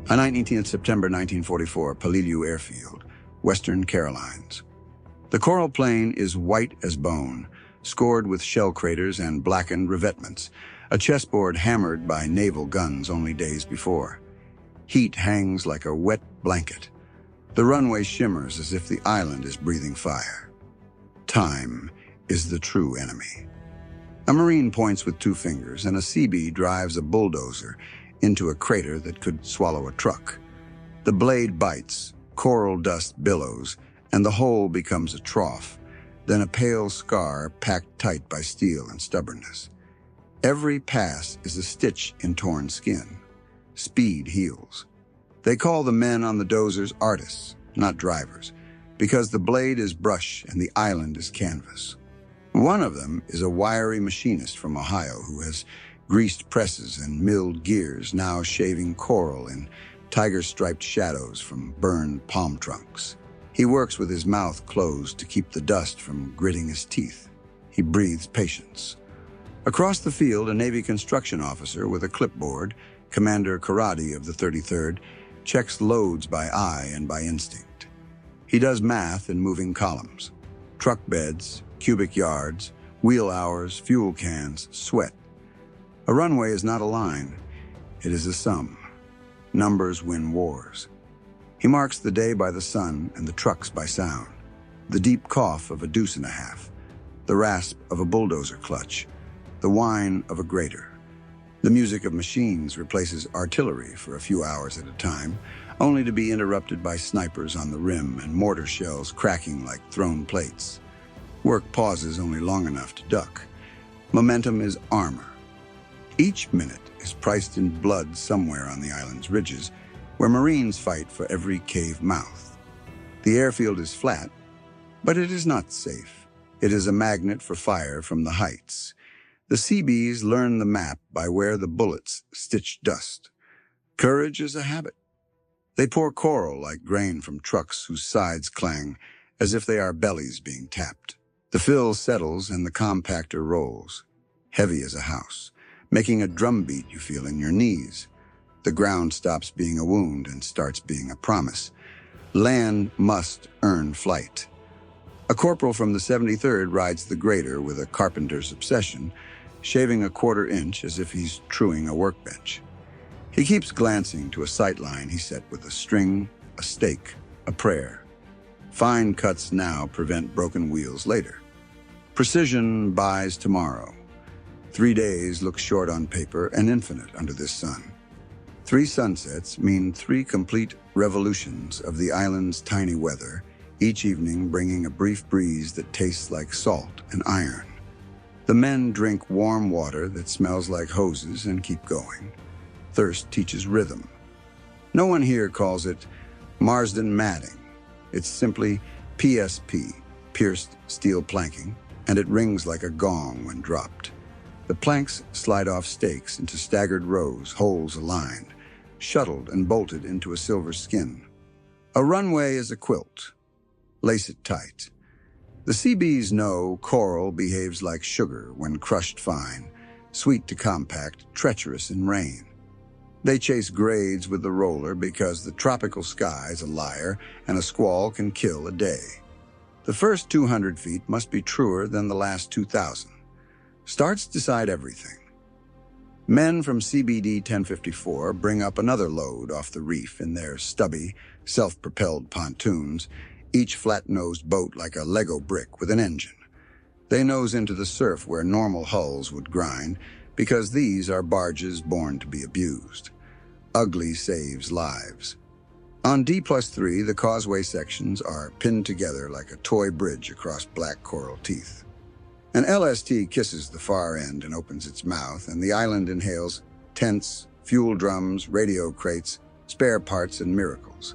On 19th September 1944, Peleliu Airfield, Western Carolines. The coral plain is white as bone, scored with shell craters and blackened revetments, a chessboard hammered by naval guns only days before. Heat hangs like a wet blanket. The runway shimmers as if the island is breathing fire. Time is the true enemy. A Marine points with 2 fingers, and a Seabee drives a bulldozer into a crater that could swallow a truck. The blade bites, coral dust billows, and the hole becomes a trough, then a pale scar packed tight by steel and stubbornness. Every pass is a stitch in torn skin. Speed heals. They call the men on the dozers artists, not drivers, because the blade is brush and the island is canvas. One of them is a wiry machinist from Ohio who has greased presses and milled gears, now shaving coral in tiger-striped shadows from burned palm trunks. He works with his mouth closed to keep the dust from gritting his teeth. He breathes patience. Across the field, a Navy construction officer with a clipboard, Commander Karate of the 33rd, checks loads by eye and by instinct. He does math in moving columns. Truck beds, cubic yards, wheel hours, fuel cans, sweat. A runway is not a line. It is a sum. Numbers win wars. He marks the day by the sun and the trucks by sound. The deep cough of a deuce and a half. The rasp of a bulldozer clutch. The whine of a grater. The music of machines replaces artillery for a few hours at a time, only to be interrupted by snipers on the rim and mortar shells cracking like thrown plates. Work pauses only long enough to duck. Momentum is armor. Each minute is priced in blood somewhere on the island's ridges, where Marines fight for every cave mouth. The airfield is flat, but it is not safe. It is a magnet for fire from the heights. The Seabees learn the map by where the bullets stitch dust. Courage is a habit. They pour coral like grain from trucks whose sides clang as if they are bellies being tapped. The fill settles and the compactor rolls, heavy as a house, making a drumbeat you feel in your knees. The ground stops being a wound and starts being a promise. Land must earn flight. A corporal from the 73rd rides the grader with a carpenter's obsession, shaving a 1/4 inch as if he's truing a workbench. He keeps glancing to a sight line he set with a string, a stake, a prayer. Fine cuts now prevent broken wheels later. Precision buys tomorrow. 3 days look short on paper and infinite under this sun. 3 sunsets mean 3 complete revolutions of the island's tiny weather, each evening bringing a brief breeze that tastes like salt and iron. The men drink warm water that smells like hoses and keep going. Thirst teaches rhythm. No one here calls it Marsden matting. It's simply PSP, pierced steel planking, and it rings like a gong when dropped. The planks slide off stakes into staggered rows, holes aligned, shuttled and bolted into a silver skin. A runway is a quilt. Lace it tight. The Seabees know coral behaves like sugar when crushed fine, sweet to compact, treacherous in rain. They chase grades with the roller because the tropical sky is a liar and a squall can kill a day. The first 200 feet must be truer than the last 2,000. Starts decide everything. Men from CBD 1054 bring up another load off the reef in their stubby, self-propelled pontoons, each flat-nosed boat like a Lego brick with an engine. They nose into the surf where normal hulls would grind, because these are barges born to be abused. Ugly saves lives. On D+3, the causeway sections are pinned together like a toy bridge across black coral teeth. An LST kisses the far end and opens its mouth, and the island inhales tents, fuel drums, radio crates, spare parts, and miracles.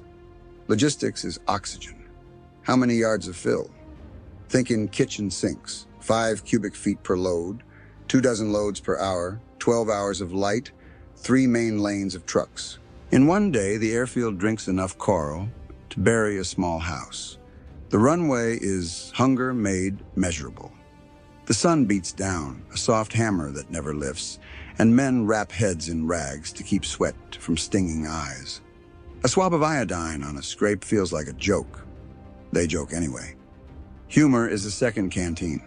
Logistics is oxygen. How many yards of fill? Think in kitchen sinks, 5 cubic feet per load, 24 loads per hour, 12 hours of light, 3 main lanes of trucks. In one day, the airfield drinks enough coral to bury a small house. The runway is hunger made measurable. The sun beats down, a soft hammer that never lifts, and men wrap heads in rags to keep sweat from stinging eyes. A swab of iodine on a scrape feels like a joke. They joke anyway. Humor is a second canteen.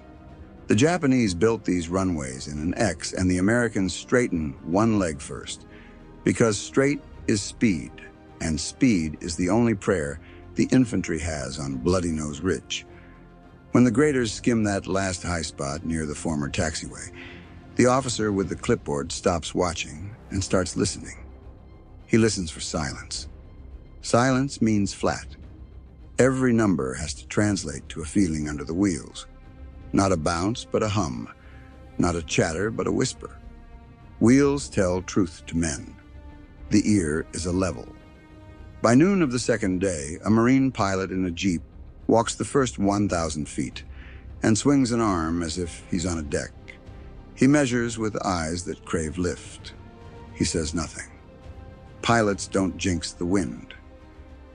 The Japanese built these runways in an X, and the Americans straighten one leg first, because straight is speed, and speed is the only prayer the infantry has on Bloody Nose Ridge. When the graders skim that last high spot near the former taxiway, the officer with the clipboard stops watching and starts listening. He listens for silence. Silence means flat. Every number has to translate to a feeling under the wheels. Not a bounce, but a hum. Not a chatter, but a whisper. Wheels tell truth to men. The ear is a level. By noon of the second day, a Marine pilot in a Jeep walks the first 1,000 feet and swings an arm as if he's on a deck. He measures with eyes that crave lift. He says nothing. Pilots don't jinx the wind.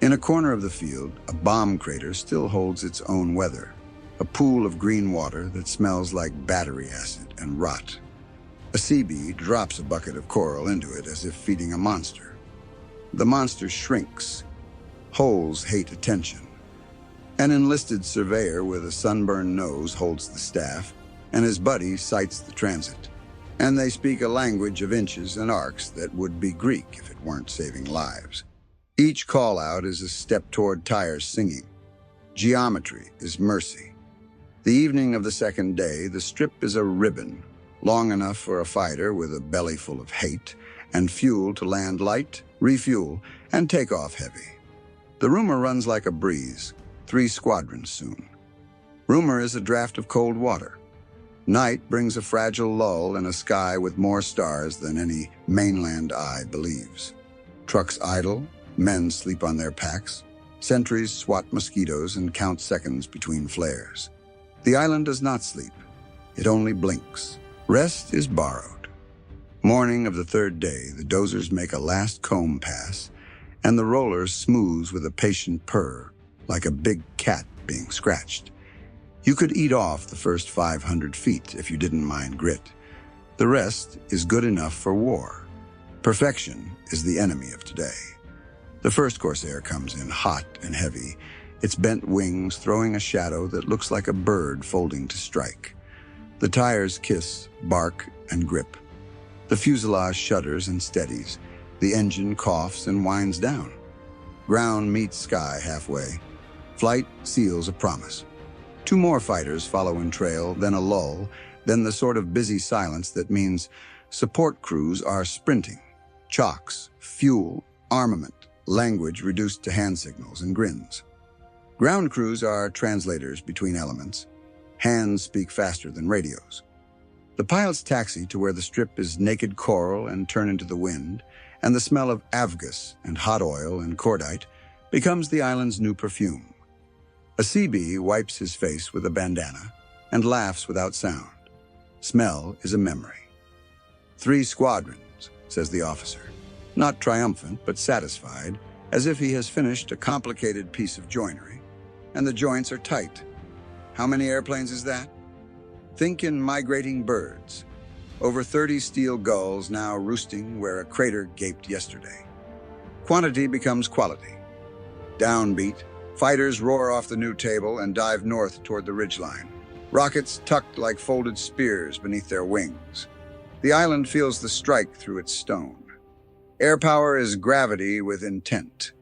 In a corner of the field, a bomb crater still holds its own weather, a pool of green water that smells like battery acid and rot. A Seabee drops a bucket of coral into it as if feeding a monster. The monster shrinks. Holes hate attention. An enlisted surveyor with a sunburned nose holds the staff, and his buddy sights the transit. And they speak a language of inches and arcs that would be Greek if it weren't saving lives. Each call-out is a step toward tires singing. Geometry is mercy. The evening of the second day, the strip is a ribbon, long enough for a fighter with a belly full of hate and fuel to land light, refuel, and take off heavy. The rumor runs like a breeze. 3 squadrons soon. Rumor is a draft of cold water. Night brings a fragile lull in a sky with more stars than any mainland eye believes. Trucks idle, men sleep on their packs, sentries swat mosquitoes and count seconds between flares. The island does not sleep. It only blinks. Rest is borrowed. Morning of the third day, the dozers make a last comb pass, and the roller smooths with a patient purr, like a big cat being scratched. You could eat off the first 500 feet if you didn't mind grit. The rest is good enough for war. Perfection is the enemy of today. The first Corsair comes in hot and heavy, its bent wings throwing a shadow that looks like a bird folding to strike. The tires kiss, bark, and grip. The fuselage shudders and steadies. The engine coughs and winds down. Ground meets sky halfway. Flight seals a promise. 2 more fighters follow in trail, then a lull, then the sort of busy silence that means support crews are sprinting. Chocks, fuel, armament, language reduced to hand signals and grins. Ground crews are translators between elements. Hands speak faster than radios. The pilots taxi to where the strip is naked coral and turn into the wind, and the smell of avgas and hot oil and cordite becomes the island's new perfume. A Seabee wipes his face with a bandana and laughs without sound. Smell is a memory. 3 squadrons, says the officer, not triumphant but satisfied, as if he has finished a complicated piece of joinery, and the joints are tight. How many airplanes is that? Think in migrating birds. Over 30 steel gulls now roosting where a crater gaped yesterday. Quantity becomes quality. Downbeat, fighters roar off the new table and dive north toward the ridgeline. Rockets tucked like folded spears beneath their wings. The island feels the strike through its stone. Air power is gravity with intent.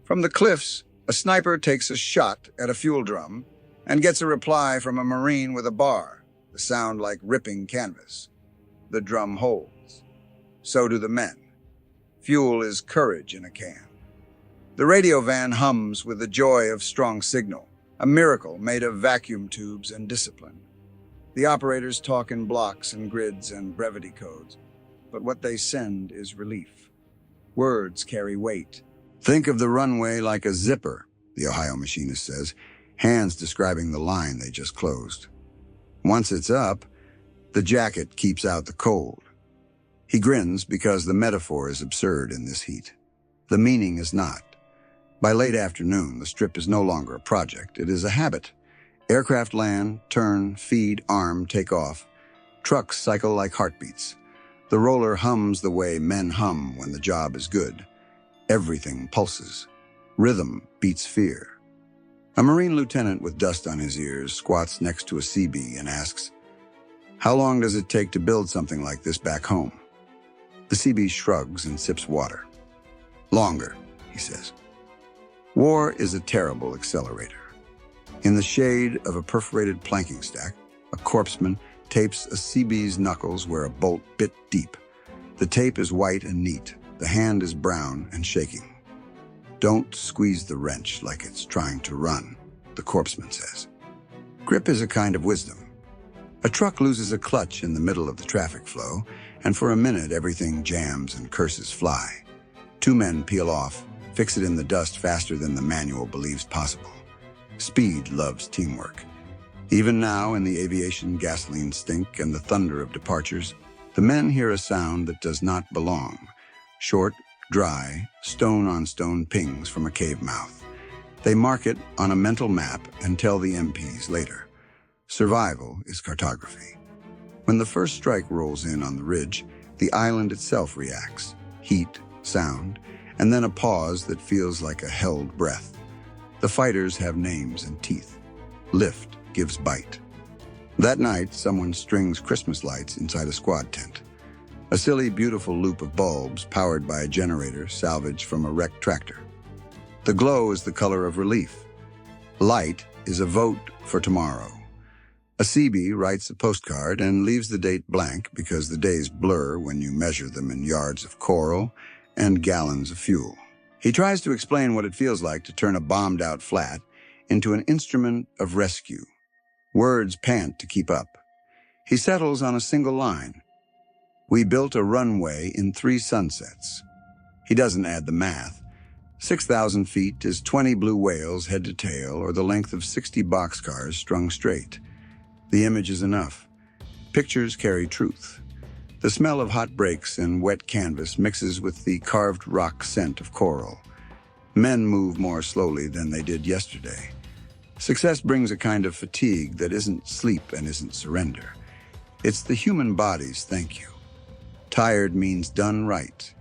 From the cliffs, a sniper takes a shot at a fuel drum and gets a reply from a Marine with a bar, the sound like ripping canvas. The drum holds. So do the men. Fuel is courage in a can. The radio van hums with the joy of strong signal, a miracle made of vacuum tubes and discipline. The operators talk in blocks and grids and brevity codes, but what they send is relief. Words carry weight. Think of the runway like a zipper, the Ohio machinist says, hands describing the line they just closed. Once it's up, the jacket keeps out the cold. He grins because the metaphor is absurd in this heat. The meaning is not. By late afternoon, the strip is no longer a project. It is a habit. Aircraft land, turn, feed, arm, take off. Trucks cycle like heartbeats. The roller hums the way men hum when the job is good. Everything pulses. Rhythm beats fear. A Marine lieutenant with dust on his ears squats next to a Seabee and asks, "How long does it take to build something like this back home?" The Seabee shrugs and sips water. "Longer," he says. War is a terrible accelerator. In the shade of a perforated planking stack, a corpsman tapes a Seabee's knuckles where a bolt bit deep. The tape is white and neat. The hand is brown and shaking. "Don't squeeze the wrench like it's trying to run," the corpsman says. Grip is a kind of wisdom. A truck loses a clutch in the middle of the traffic flow, and for a minute everything jams and curses fly. Two men peel off, fix it in the dust faster than the manual believes possible. Speed loves teamwork. Even now, in the aviation gasoline stink and the thunder of departures, the men hear a sound that does not belong. Short, dry, stone-on-stone pings from a cave mouth. They mark it on a mental map and tell the MPs later. Survival is cartography. When the first strike rolls in on the ridge, the island itself reacts. Heat, sound, and then a pause that feels like a held breath. The fighters have names and teeth. Lift gives bite. That night, someone strings Christmas lights inside a squad tent. A silly, beautiful loop of bulbs powered by a generator salvaged from a wrecked tractor. The glow is the color of relief. Light is a vote for tomorrow. A Seabee writes a postcard and leaves the date blank because the days blur when you measure them in yards of coral and gallons of fuel. He tries to explain what it feels like to turn a bombed-out flat into an instrument of rescue. Words pant to keep up. He settles on a single line. "We built a runway in 3 sunsets." He doesn't add the math. 6,000 feet is 20 blue whales head to tail, or the length of 60 boxcars strung straight. The image is enough. Pictures carry truth. The smell of hot brakes and wet canvas mixes with the carved rock scent of coral. Men move more slowly than they did yesterday. Success brings a kind of fatigue that isn't sleep and isn't surrender. It's the human body's thank you. Tired means done right.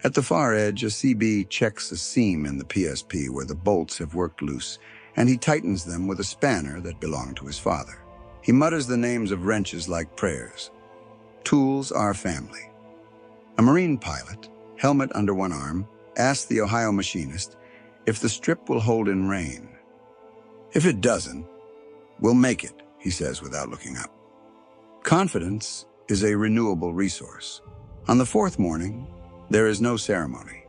At the far edge, a CB checks a seam in the PSP where the bolts have worked loose, and he tightens them with a spanner that belonged to his father. He mutters the names of wrenches like prayers. Tools are family. A Marine pilot, helmet under one arm, asks the Ohio machinist if the strip will hold in rain. "If it doesn't, we'll make it," he says without looking up. Confidence is a renewable resource. On the 4th morning, there is no ceremony.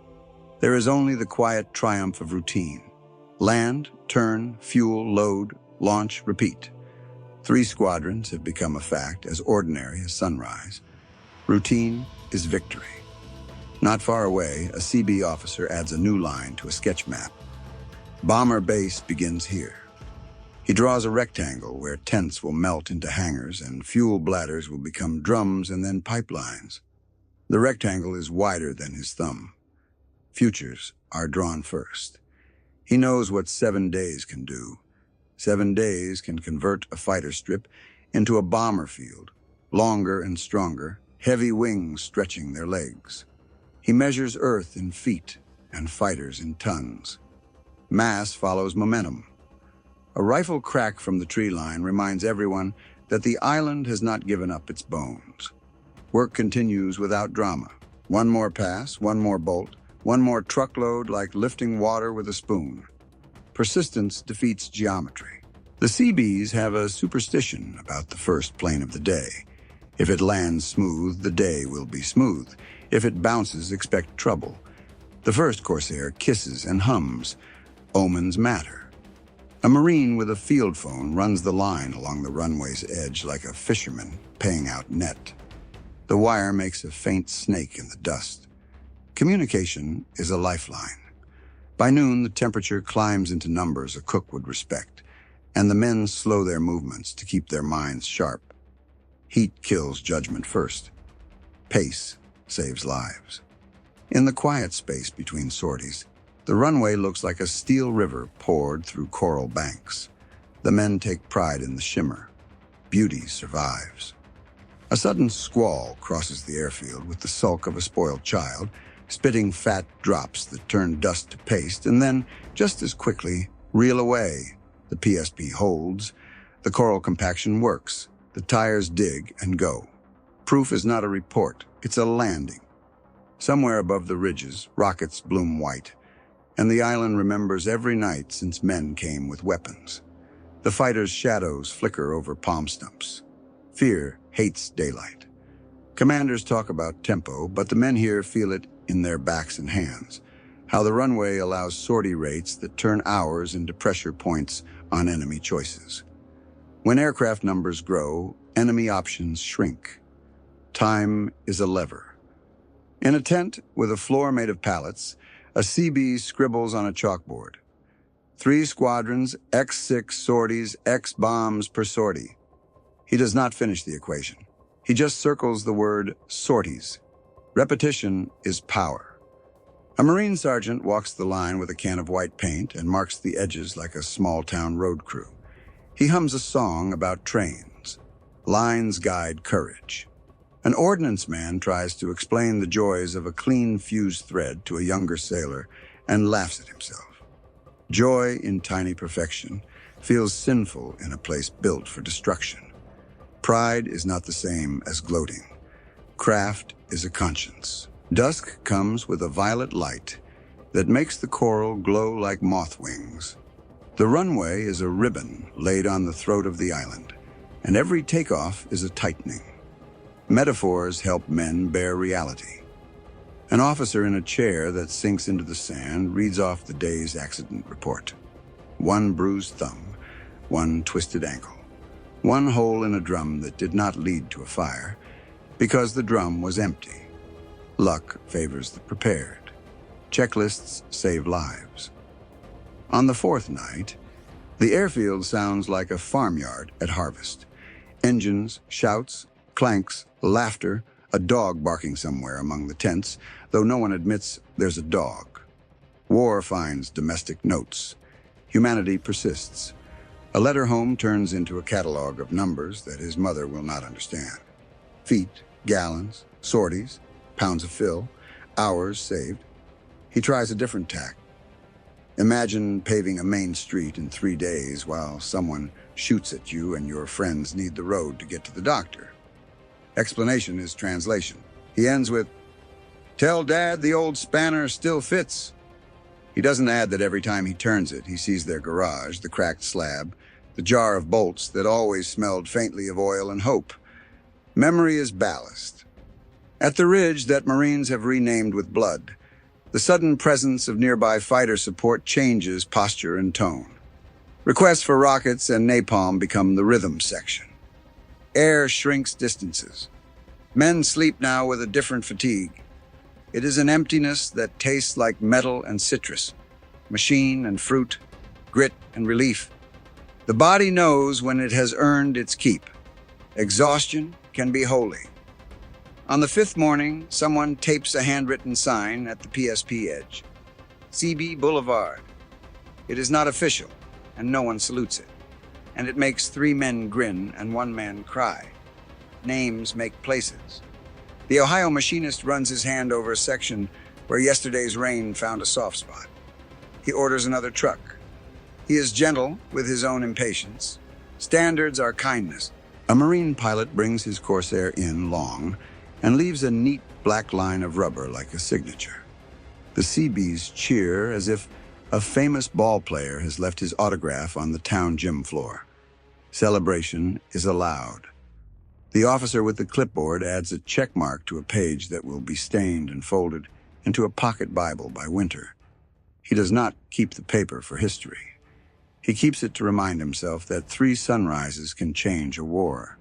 There is only the quiet triumph of routine. Land, turn, fuel, load, launch, repeat. 3 squadrons have become a fact as ordinary as sunrise. Routine is victory. Not far away, a CB officer adds a new line to a sketch map. Bomber base begins here. He draws a rectangle where tents will melt into hangars and fuel bladders will become drums and then pipelines. The rectangle is wider than his thumb. Futures are drawn first. He knows what 7 days can do. 7 days can convert a fighter strip into a bomber field, longer and stronger, heavy wings stretching their legs. He measures Earth in feet and fighters in tons. Mass follows momentum. A rifle crack from the tree line reminds everyone that the island has not given up its bones. Work continues without drama. One more pass, one more bolt, one more truckload like lifting water with a spoon. Persistence defeats geometry. The Seabees have a superstition about the first plane of the day. If it lands smooth, the day will be smooth. If it bounces, expect trouble. The first Corsair kisses and hums. Omens matter. A Marine with a field phone runs the line along the runway's edge like a fisherman paying out net. The wire makes a faint snake in the dust. Communication is a lifeline. By noon, the temperature climbs into numbers a cook would respect, and the men slow their movements to keep their minds sharp. Heat kills judgment first. Pace saves lives. In the quiet space between sorties, the runway looks like a steel river poured through coral banks. The men take pride in the shimmer. Beauty survives. A sudden squall crosses the airfield with the sulk of a spoiled child, spitting fat drops that turn dust to paste, and then, just as quickly, reel away. The PSP holds. The coral compaction works. The tires dig and go. Proof is not a report, it's a landing. Somewhere above the ridges, rockets bloom white, and the island remembers every night since men came with weapons. The fighters' shadows flicker over palm stumps. Fear hates daylight. Commanders talk about tempo, but the men here feel it in their backs and hands. How the runway allows sortie rates that turn hours into pressure points on enemy choices. When aircraft numbers grow, enemy options shrink. Time is a lever. In a tent with a floor made of pallets, a Seabees scribbles on a chalkboard. 3 squadrons, X6 sorties, X bombs per sortie. He does not finish the equation. He just circles the word sorties. Repetition is power. A Marine sergeant walks the line with a can of white paint and marks the edges like a small-town road crew. He hums a song about trains. Lines guide courage. An ordnance man tries to explain the joys of a clean fused thread to a younger sailor and laughs at himself. Joy in tiny perfection feels sinful in a place built for destruction. Pride is not the same as gloating. Craft is a conscience. Dusk comes with a violet light that makes the coral glow like moth wings. The runway is a ribbon laid on the throat of the island, and every takeoff is a tightening. Metaphors help men bear reality. An officer in a chair that sinks into the sand reads off the day's accident report. 1 bruised thumb, 1 twisted ankle, 1 hole in a drum that did not lead to a fire because the drum was empty. Luck favors the prepared. Checklists save lives. On the 4th night, the airfield sounds like a farmyard at harvest. Engines, shouts, clanks, laughter, a dog barking somewhere among the tents, though no one admits there's a dog. War finds domestic notes. Humanity persists. A letter home turns into a catalog of numbers that his mother will not understand. Feet, gallons, sorties, pounds of fill, hours saved. He tries a different tack. Imagine paving a main street in 3 days while someone shoots at you and your friends need the road to get to the doctor. Explanation is translation. He ends with, "Tell Dad the old spanner still fits." He doesn't add that every time he turns it, he sees their garage, the cracked slab, the jar of bolts that always smelled faintly of oil and hope. Memory is ballast. At the ridge that Marines have renamed with blood, the sudden presence of nearby fighter support changes posture and tone. Requests for rockets and napalm become the rhythm section. Air shrinks distances. Men sleep now with a different fatigue. It is an emptiness that tastes like metal and citrus, machine and fruit, grit and relief. The body knows when it has earned its keep. Exhaustion can be holy. On the 5th morning, someone tapes a handwritten sign at the PSP edge. CB Boulevard. It is not official, and no one salutes it. And it makes 3 men grin and 1 man cry. Names make places. The Ohio machinist runs his hand over a section where yesterday's rain found a soft spot. He orders another truck. He is gentle with his own impatience. Standards are kindness. A Marine pilot brings his Corsair in long and leaves a neat black line of rubber like a signature. The Seabees cheer as if a famous ball player has left his autograph on the town gym floor. Celebration is allowed. The officer with the clipboard adds a check mark to a page that will be stained and folded into a pocket Bible by winter. He does not keep the paper for history. He keeps it to remind himself that 3 sunrises can change a war.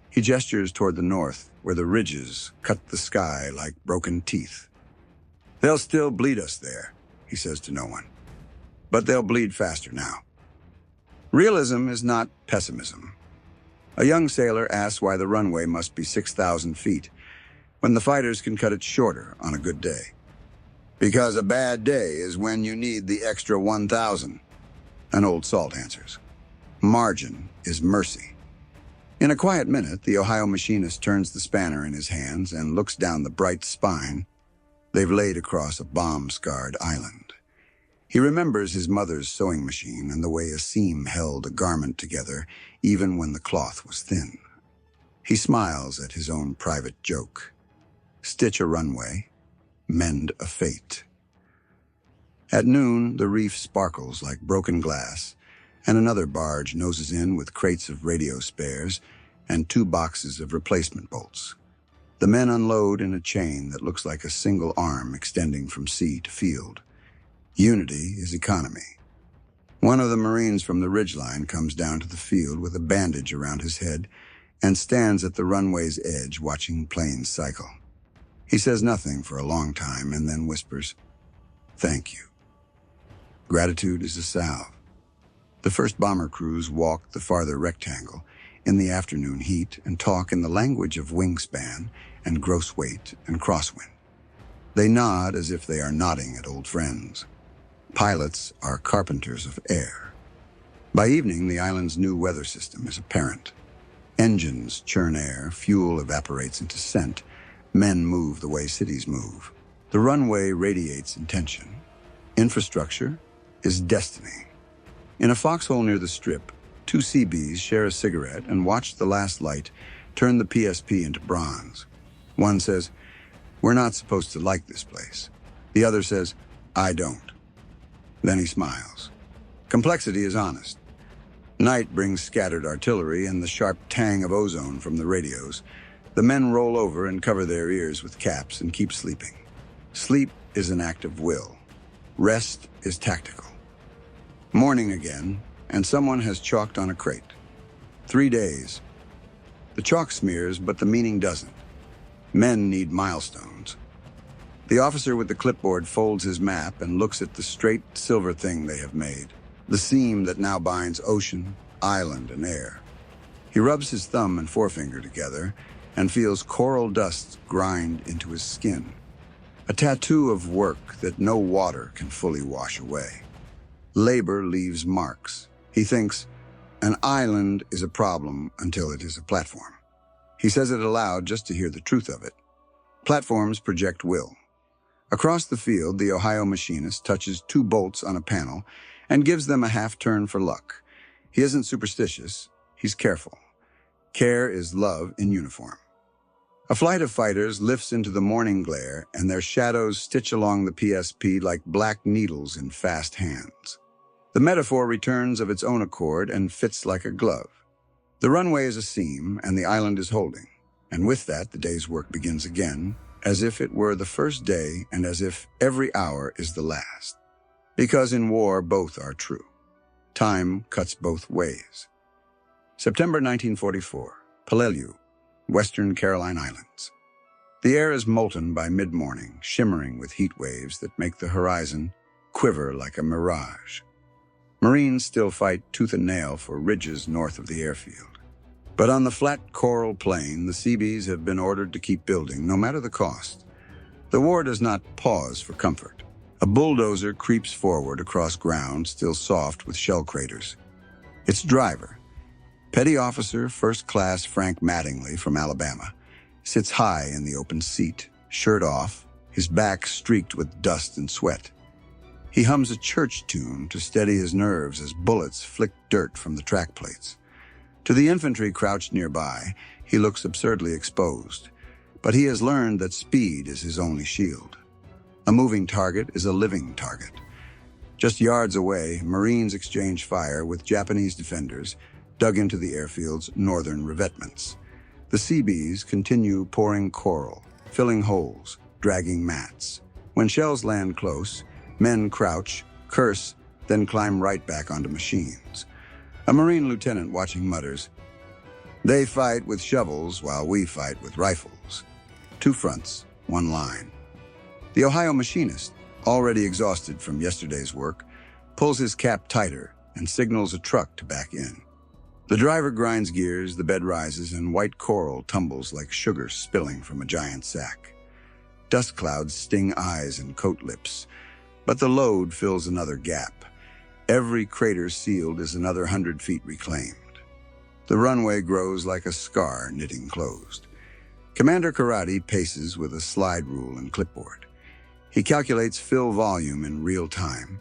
He gestures toward the north, where the ridges cut the sky like broken teeth. "They'll still bleed us there," he says to no one. "But they'll bleed faster now." Realism is not pessimism. A young sailor asks why the runway must be 6,000 feet when the fighters can cut it shorter on a good day. "Because a bad day is when you need the extra 1,000, an old salt answers. Margin is mercy. In a quiet minute, the Ohio machinist turns the spanner in his hands and looks down the bright spine. They've laid across a bomb-scarred island. He remembers his mother's sewing machine and the way a seam held a garment together even when the cloth was thin. He smiles at his own private joke. Stitch a runway, mend a fate. At noon, the reef sparkles like broken glass, and another barge noses in with crates of radio spares and 2 boxes of replacement bolts. The men unload in a chain that looks like a single arm extending from sea to field. Unity is economy. One of the Marines from the ridgeline comes down to the field with a bandage around his head and stands at the runway's edge watching planes cycle. He says nothing for a long time and then whispers, "Thank you." Gratitude is a salve. The first bomber crews walk the farther rectangle in the afternoon heat and talk in the language of wingspan and gross weight and crosswind. They nod as if they are nodding at old friends. Pilots are carpenters of air. By evening, the island's new weather system is apparent. Engines churn air, fuel evaporates into scent, men move the way cities move. The runway radiates intention. Infrastructure is destiny. In a foxhole near the strip, 2 Seabees share a cigarette and watch the last light turn the PSP into bronze. One says, "We're not supposed to like this place." The other says, "I don't." Then he smiles. Complexity is honest. Night brings scattered artillery and the sharp tang of ozone from the radios. The men roll over and cover their ears with caps and keep sleeping. Sleep is an act of will. Rest is tactical. Morning again, and someone has chalked on a crate. 3 days. The chalk smears, but the meaning doesn't. Men need milestones. The officer with the clipboard folds his map and looks at the straight silver thing they have made, the seam that now binds ocean, island, and air. He rubs his thumb and forefinger together and feels coral dust grind into his skin, a tattoo of work that no water can fully wash away. Labor leaves marks. He thinks, an island is a problem until it is a platform. He says it aloud just to hear the truth of it. Platforms project will. Across the field, the Ohio machinist touches 2 bolts on a panel and gives them a half-turn for luck. He isn't superstitious, he's careful. Care is love in uniform. A flight of fighters lifts into the morning glare, and their shadows stitch along the PSP like black needles in fast hands. The metaphor returns of its own accord and fits like a glove. The runway is a seam, and the island is holding. And with that, the day's work begins again, as if it were the first day and as if every hour is the last. Because in war, both are true. Time cuts both ways. September 1944, Peleliu, Western Caroline Islands. The air is molten by mid-morning, shimmering with heat waves that make the horizon quiver like a mirage. Marines still fight tooth and nail for ridges north of the airfield. But on the flat coral plain, the Seabees have been ordered to keep building, no matter the cost. The war does not pause for comfort. A bulldozer creeps forward across ground still soft with shell craters. Its driver, Petty Officer First Class Frank Mattingly from Alabama, sits high in the open seat, shirt off, his back streaked with dust and sweat. He hums a church tune to steady his nerves as bullets flick dirt from the track plates. To the infantry crouched nearby, he looks absurdly exposed, but he has learned that speed is his only shield. A moving target is a living target. Just yards away, Marines exchange fire with Japanese defenders dug into the airfield's northern revetments. The Seabees continue pouring coral, filling holes, dragging mats. When shells land close, men crouch, curse, then climb right back onto machines. A Marine lieutenant watching mutters, "They fight with shovels while we fight with rifles." 2 fronts, 1 line. The Ohio machinist, already exhausted from yesterday's work, pulls his cap tighter and signals a truck to back in. The driver grinds gears, the bed rises, and white coral tumbles like sugar spilling from a giant sack. Dust clouds sting eyes and coat lips, but the load fills another gap. Every crater sealed is another 100 feet reclaimed. The runway grows like a scar knitting closed. Commander Karate paces with a slide rule and clipboard. He calculates fill volume in real time.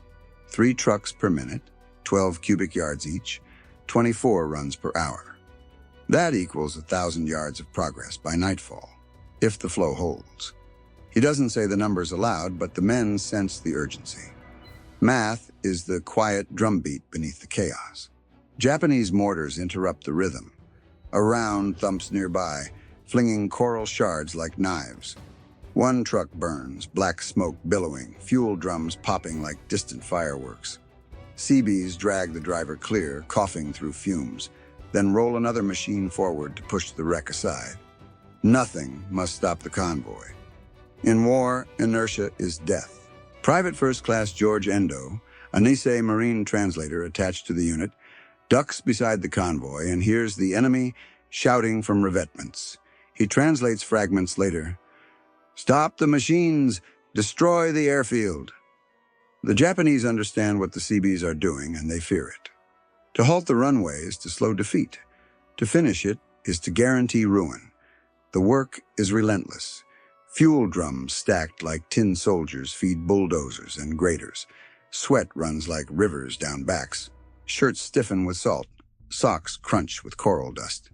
3 trucks per minute, 12 cubic yards each, 24 runs per hour. That equals 1,000 yards of progress by nightfall, if the flow holds. He doesn't say the numbers aloud, but the men sense the urgency. Math is the quiet drumbeat beneath the chaos. Japanese mortars interrupt the rhythm. A round thumps nearby, flinging coral shards like knives. 1 truck burns, black smoke billowing, fuel drums popping like distant fireworks. Seabees drag the driver clear, coughing through fumes, then roll another machine forward to push the wreck aside. Nothing must stop the convoy. In war, inertia is death. Private First Class George Endo, a Nisei Marine translator attached to the unit, ducks beside the convoy and hears the enemy shouting from revetments. He translates fragments later. "Stop the machines! Destroy the airfield!" The Japanese understand what the Seabees are doing, and they fear it. To halt the runway is to slow defeat. To finish it is to guarantee ruin. The work is relentless. Fuel drums stacked like tin soldiers feed bulldozers and graders. Sweat runs like rivers down backs. Shirts stiffen with salt. Socks crunch with coral dust.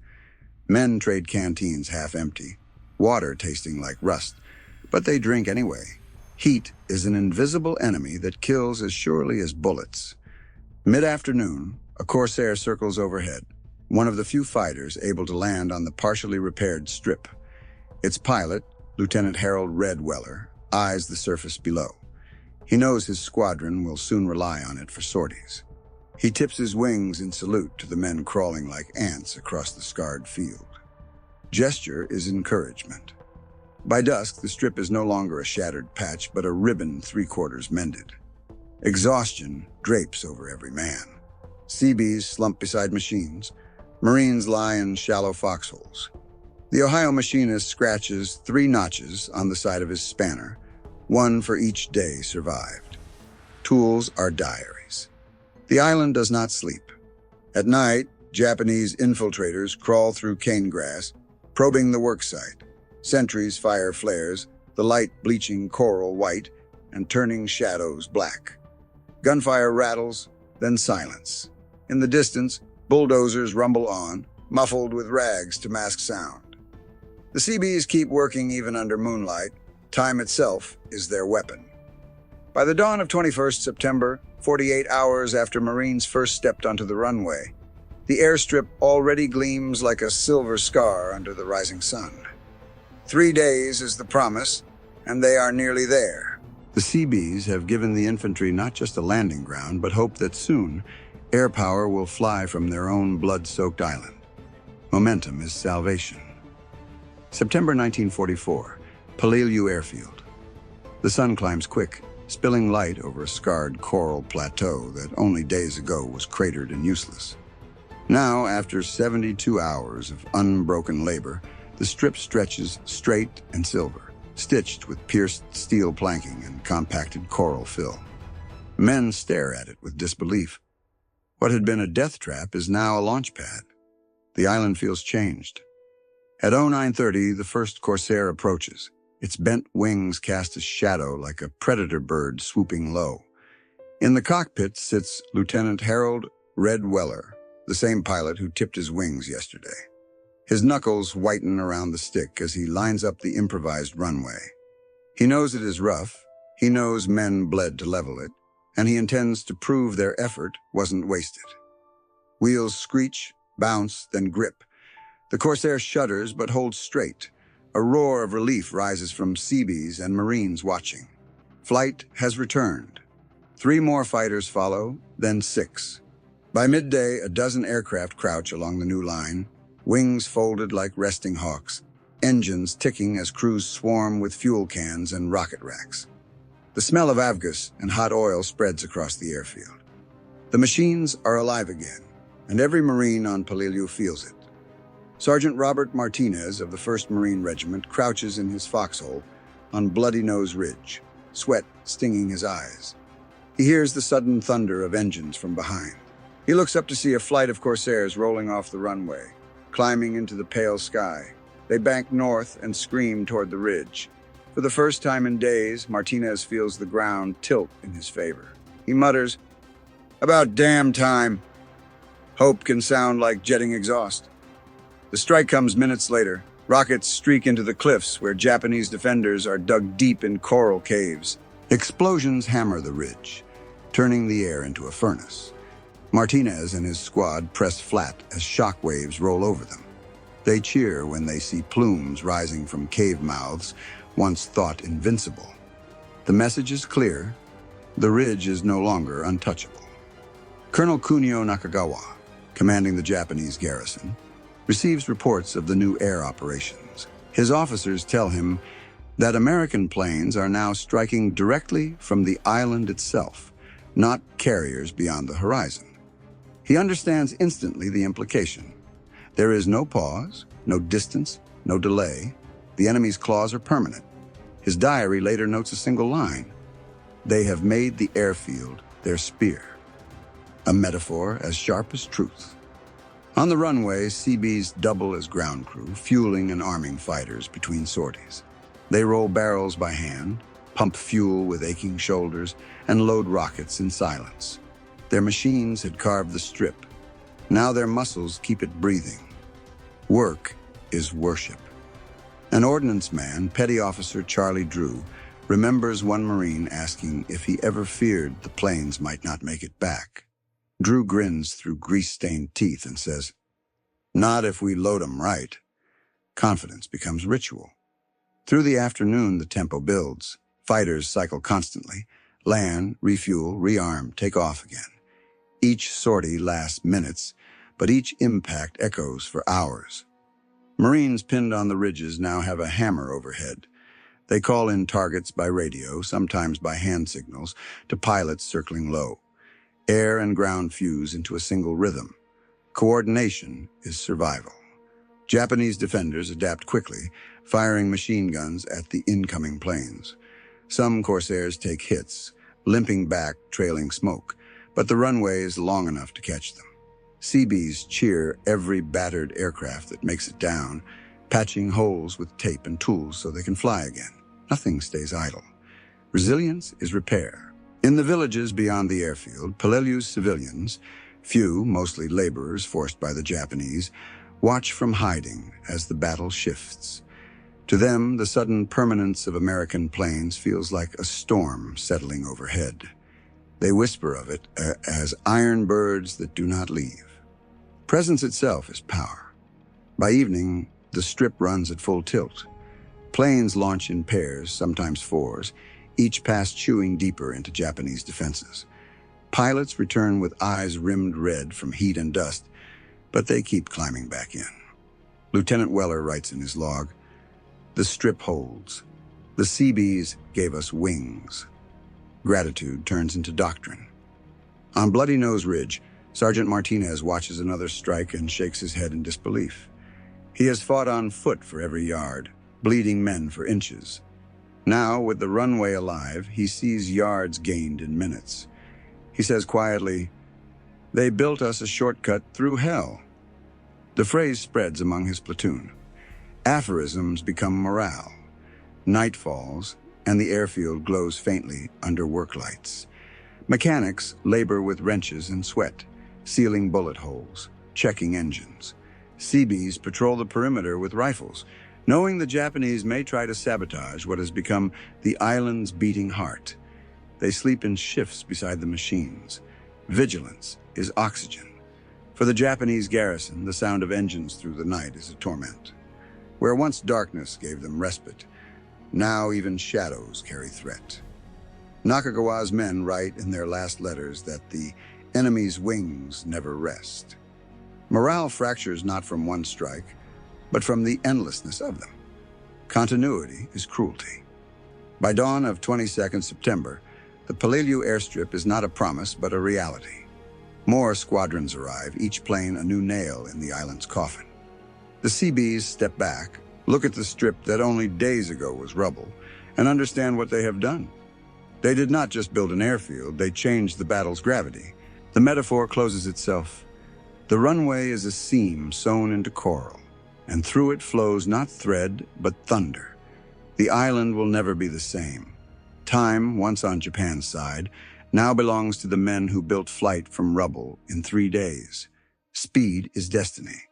Men trade canteens half empty. Water tasting like rust. But they drink anyway. Heat is an invisible enemy that kills as surely as bullets. Mid-afternoon, a Corsair circles overhead, one of the few fighters able to land on the partially repaired strip. Its pilot, Lieutenant Harold Redweller, eyes the surface below. He knows his squadron will soon rely on it for sorties. He tips his wings in salute to the men crawling like ants across the scarred field. Gesture is encouragement. By dusk, the strip is no longer a shattered patch, but a ribbon 3/4 mended. Exhaustion drapes over every man. Seabees slump beside machines. Marines lie in shallow foxholes. The Ohio machinist scratches 3 notches on the side of his spanner, 1 for each day survived. Tools are diaries. The island does not sleep. At night, Japanese infiltrators crawl through cane grass, probing the worksite. Sentries fire flares, the light bleaching coral white and turning shadows black. Gunfire rattles, then silence. In the distance, bulldozers rumble on, muffled with rags to mask sound. The Seabees keep working even under moonlight. Time itself is their weapon. By the dawn of 21st September, 48 hours after Marines first stepped onto the runway, the airstrip already gleams like a silver scar under the rising sun. 3 days is the promise, and they are nearly there. The Seabees have given the infantry not just a landing ground, but hope that soon air power will fly from their own blood-soaked island. Momentum is salvation. September 1944, Peleliu Airfield. The sun climbs quick, spilling light over a scarred coral plateau that only days ago was cratered and useless. Now, after 72 hours of unbroken labor, the strip stretches straight and silver, stitched with pierced steel planking and compacted coral fill. Men stare at it with disbelief. What had been a death trap is now a launch pad. The island feels changed. At 0930, the first Corsair approaches. Its bent wings cast a shadow like a predator bird swooping low. In the cockpit sits Lieutenant Harold Redweller, the same pilot who tipped his wings yesterday. His knuckles whiten around the stick as he lines up the improvised runway. He knows it is rough, he knows men bled to level it, and he intends to prove their effort wasn't wasted. Wheels screech, bounce, then grip. The Corsair shudders but holds straight. A roar of relief rises from Seabees and Marines watching. Flight has returned. 3 more fighters follow, then 6. By midday, a dozen aircraft crouch along the new line, wings folded like resting hawks, engines ticking as crews swarm with fuel cans and rocket racks. The smell of avgas and hot oil spreads across the airfield. The machines are alive again, and every Marine on Peleliu feels it. Sergeant Robert Martinez of the 1st Marine Regiment crouches in his foxhole on Bloody Nose Ridge, sweat stinging his eyes. He hears the sudden thunder of engines from behind. He looks up to see a flight of Corsairs rolling off the runway, climbing into the pale sky. They bank north and scream toward the ridge. For the first time in days, Martinez feels the ground tilt in his favor. He mutters, "About damn time." Hope can sound like jetting exhaust. The strike comes minutes later. Rockets streak into the cliffs where Japanese defenders are dug deep in coral caves. Explosions hammer the ridge, turning the air into a furnace. Martinez and his squad press flat as shock waves roll over them. They cheer when they see plumes rising from cave mouths once thought invincible. The message is clear. The ridge is no longer untouchable. Colonel Kunio Nakagawa, commanding the Japanese garrison, receives reports of the new air operations. His officers tell him that American planes are now striking directly from the island itself, not carriers beyond the horizon. He understands instantly the implication. There is no pause, no distance, no delay. The enemy's claws are permanent. His diary later notes a single line. They have made the airfield their spear. A metaphor as sharp as truth. On the runway, Seabees double as ground crew, fueling and arming fighters between sorties. They roll barrels by hand, pump fuel with aching shoulders, and load rockets in silence. Their machines had carved the strip. Now their muscles keep it breathing. Work is worship. An ordnance man, Petty Officer Charlie Drew, remembers one Marine asking if he ever feared the planes might not make it back. Drew grins through grease-stained teeth and says, "Not if we load 'em right." Confidence becomes ritual. Through the afternoon, the tempo builds. Fighters cycle constantly. Land, refuel, rearm, take off again. Each sortie lasts minutes, but each impact echoes for hours. Marines pinned on the ridges now have a hammer overhead. They call in targets by radio, sometimes by hand signals, to pilots circling low. Air and ground fuse into a single rhythm. Coordination is survival. Japanese defenders adapt quickly, firing machine guns at the incoming planes. Some Corsairs take hits, limping back, trailing smoke, but the runway is long enough to catch them. Seabees cheer every battered aircraft that makes it down, patching holes with tape and tools so they can fly again. Nothing stays idle. Resilience is repair. In the villages beyond the airfield, Peleliu's civilians, few, mostly laborers forced by the Japanese, watch from hiding as the battle shifts. To them, the sudden permanence of American planes feels like a storm settling overhead. They whisper of it as iron birds that do not leave. Presence itself is power. By evening, the strip runs at full tilt. Planes launch in pairs, sometimes fours, each pass chewing deeper into Japanese defenses. Pilots return with eyes rimmed red from heat and dust, but they keep climbing back in. Lieutenant Weller writes in his log, "The strip holds. The Seabees gave us wings." Gratitude turns into doctrine. On Bloody Nose Ridge, Sergeant Martinez watches another strike and shakes his head in disbelief. He has fought on foot for every yard, bleeding men for inches. Now, with the runway alive, he sees yards gained in minutes. He says quietly, "They built us a shortcut through hell." The phrase spreads among his platoon. Aphorisms become morale. Night falls, and the airfield glows faintly under work lights. Mechanics labor with wrenches and sweat, sealing bullet holes, checking engines. Seabees patrol the perimeter with rifles, knowing the Japanese may try to sabotage what has become the island's beating heart. They sleep in shifts beside the machines. Vigilance is oxygen. For the Japanese garrison, the sound of engines through the night is a torment. Where once darkness gave them respite, now even shadows carry threat. Nakagawa's men write in their last letters that the enemy's wings never rest. Morale fractures not from one strike, but from the endlessness of them. Continuity is cruelty. By dawn of 22nd September, the Peleliu airstrip is not a promise, but a reality. More squadrons arrive, each plane a new nail in the island's coffin. The Seabees step back, look at the strip that only days ago was rubble, and understand what they have done. They did not just build an airfield, they changed the battle's gravity. The metaphor closes itself. The runway is a seam sewn into coral, and through it flows not thread, but thunder. The island will never be the same. Time, once on Japan's side, now belongs to the men who built flight from rubble in 3 days. Speed is destiny.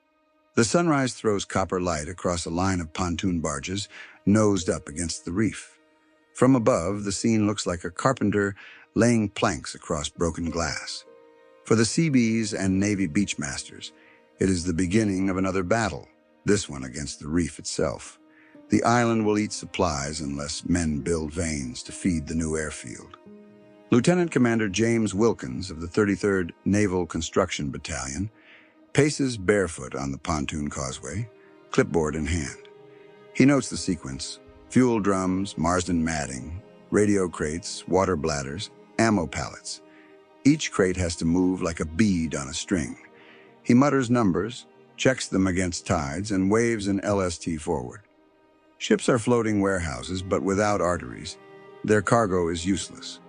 The sunrise throws copper light across a line of pontoon barges nosed up against the reef. From above, the scene looks like a carpenter laying planks across broken glass. For the Seabees and Navy beachmasters, it is the beginning of another battle, this one against the reef itself. The island will eat supplies unless men build veins to feed the new airfield. Lieutenant Commander James Wilkins of the 33rd Naval Construction Battalion paces barefoot on the pontoon causeway, clipboard in hand. He notes the sequence: fuel drums, Marsden matting, radio crates, water bladders, ammo pallets. Each crate has to move like a bead on a string. He mutters numbers, checks them against tides, and waves an LST forward. Ships are floating warehouses, but without arteries. Their cargo is useless.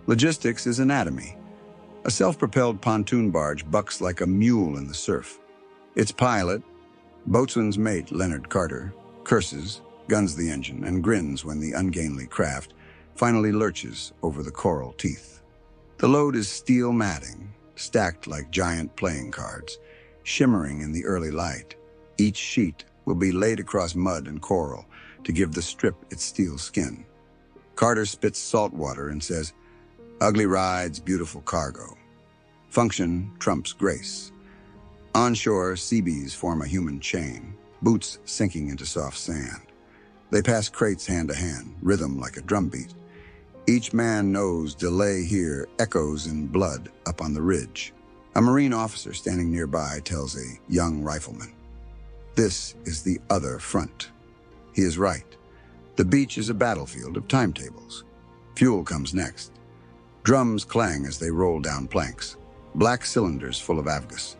Logistics is anatomy. A self-propelled pontoon barge bucks like a mule in the surf. Its pilot, boatswain's mate Leonard Carter, curses, guns the engine, and grins when the ungainly craft finally lurches over the coral teeth. The load is steel matting, stacked like giant playing cards, shimmering in the early light. Each sheet will be laid across mud and coral to give the strip its steel skin. Carter spits salt water and says, "Ugly rides, beautiful cargo." Function trumps grace. Onshore, Seabees form a human chain, boots sinking into soft sand. They pass crates hand to hand, rhythm like a drumbeat. Each man knows delay here echoes in blood up on the ridge. A Marine officer standing nearby tells a young rifleman, "This is the other front." He is right. The beach is a battlefield of timetables. Fuel comes next. Drums clang as they roll down planks, black cylinders full of avgas.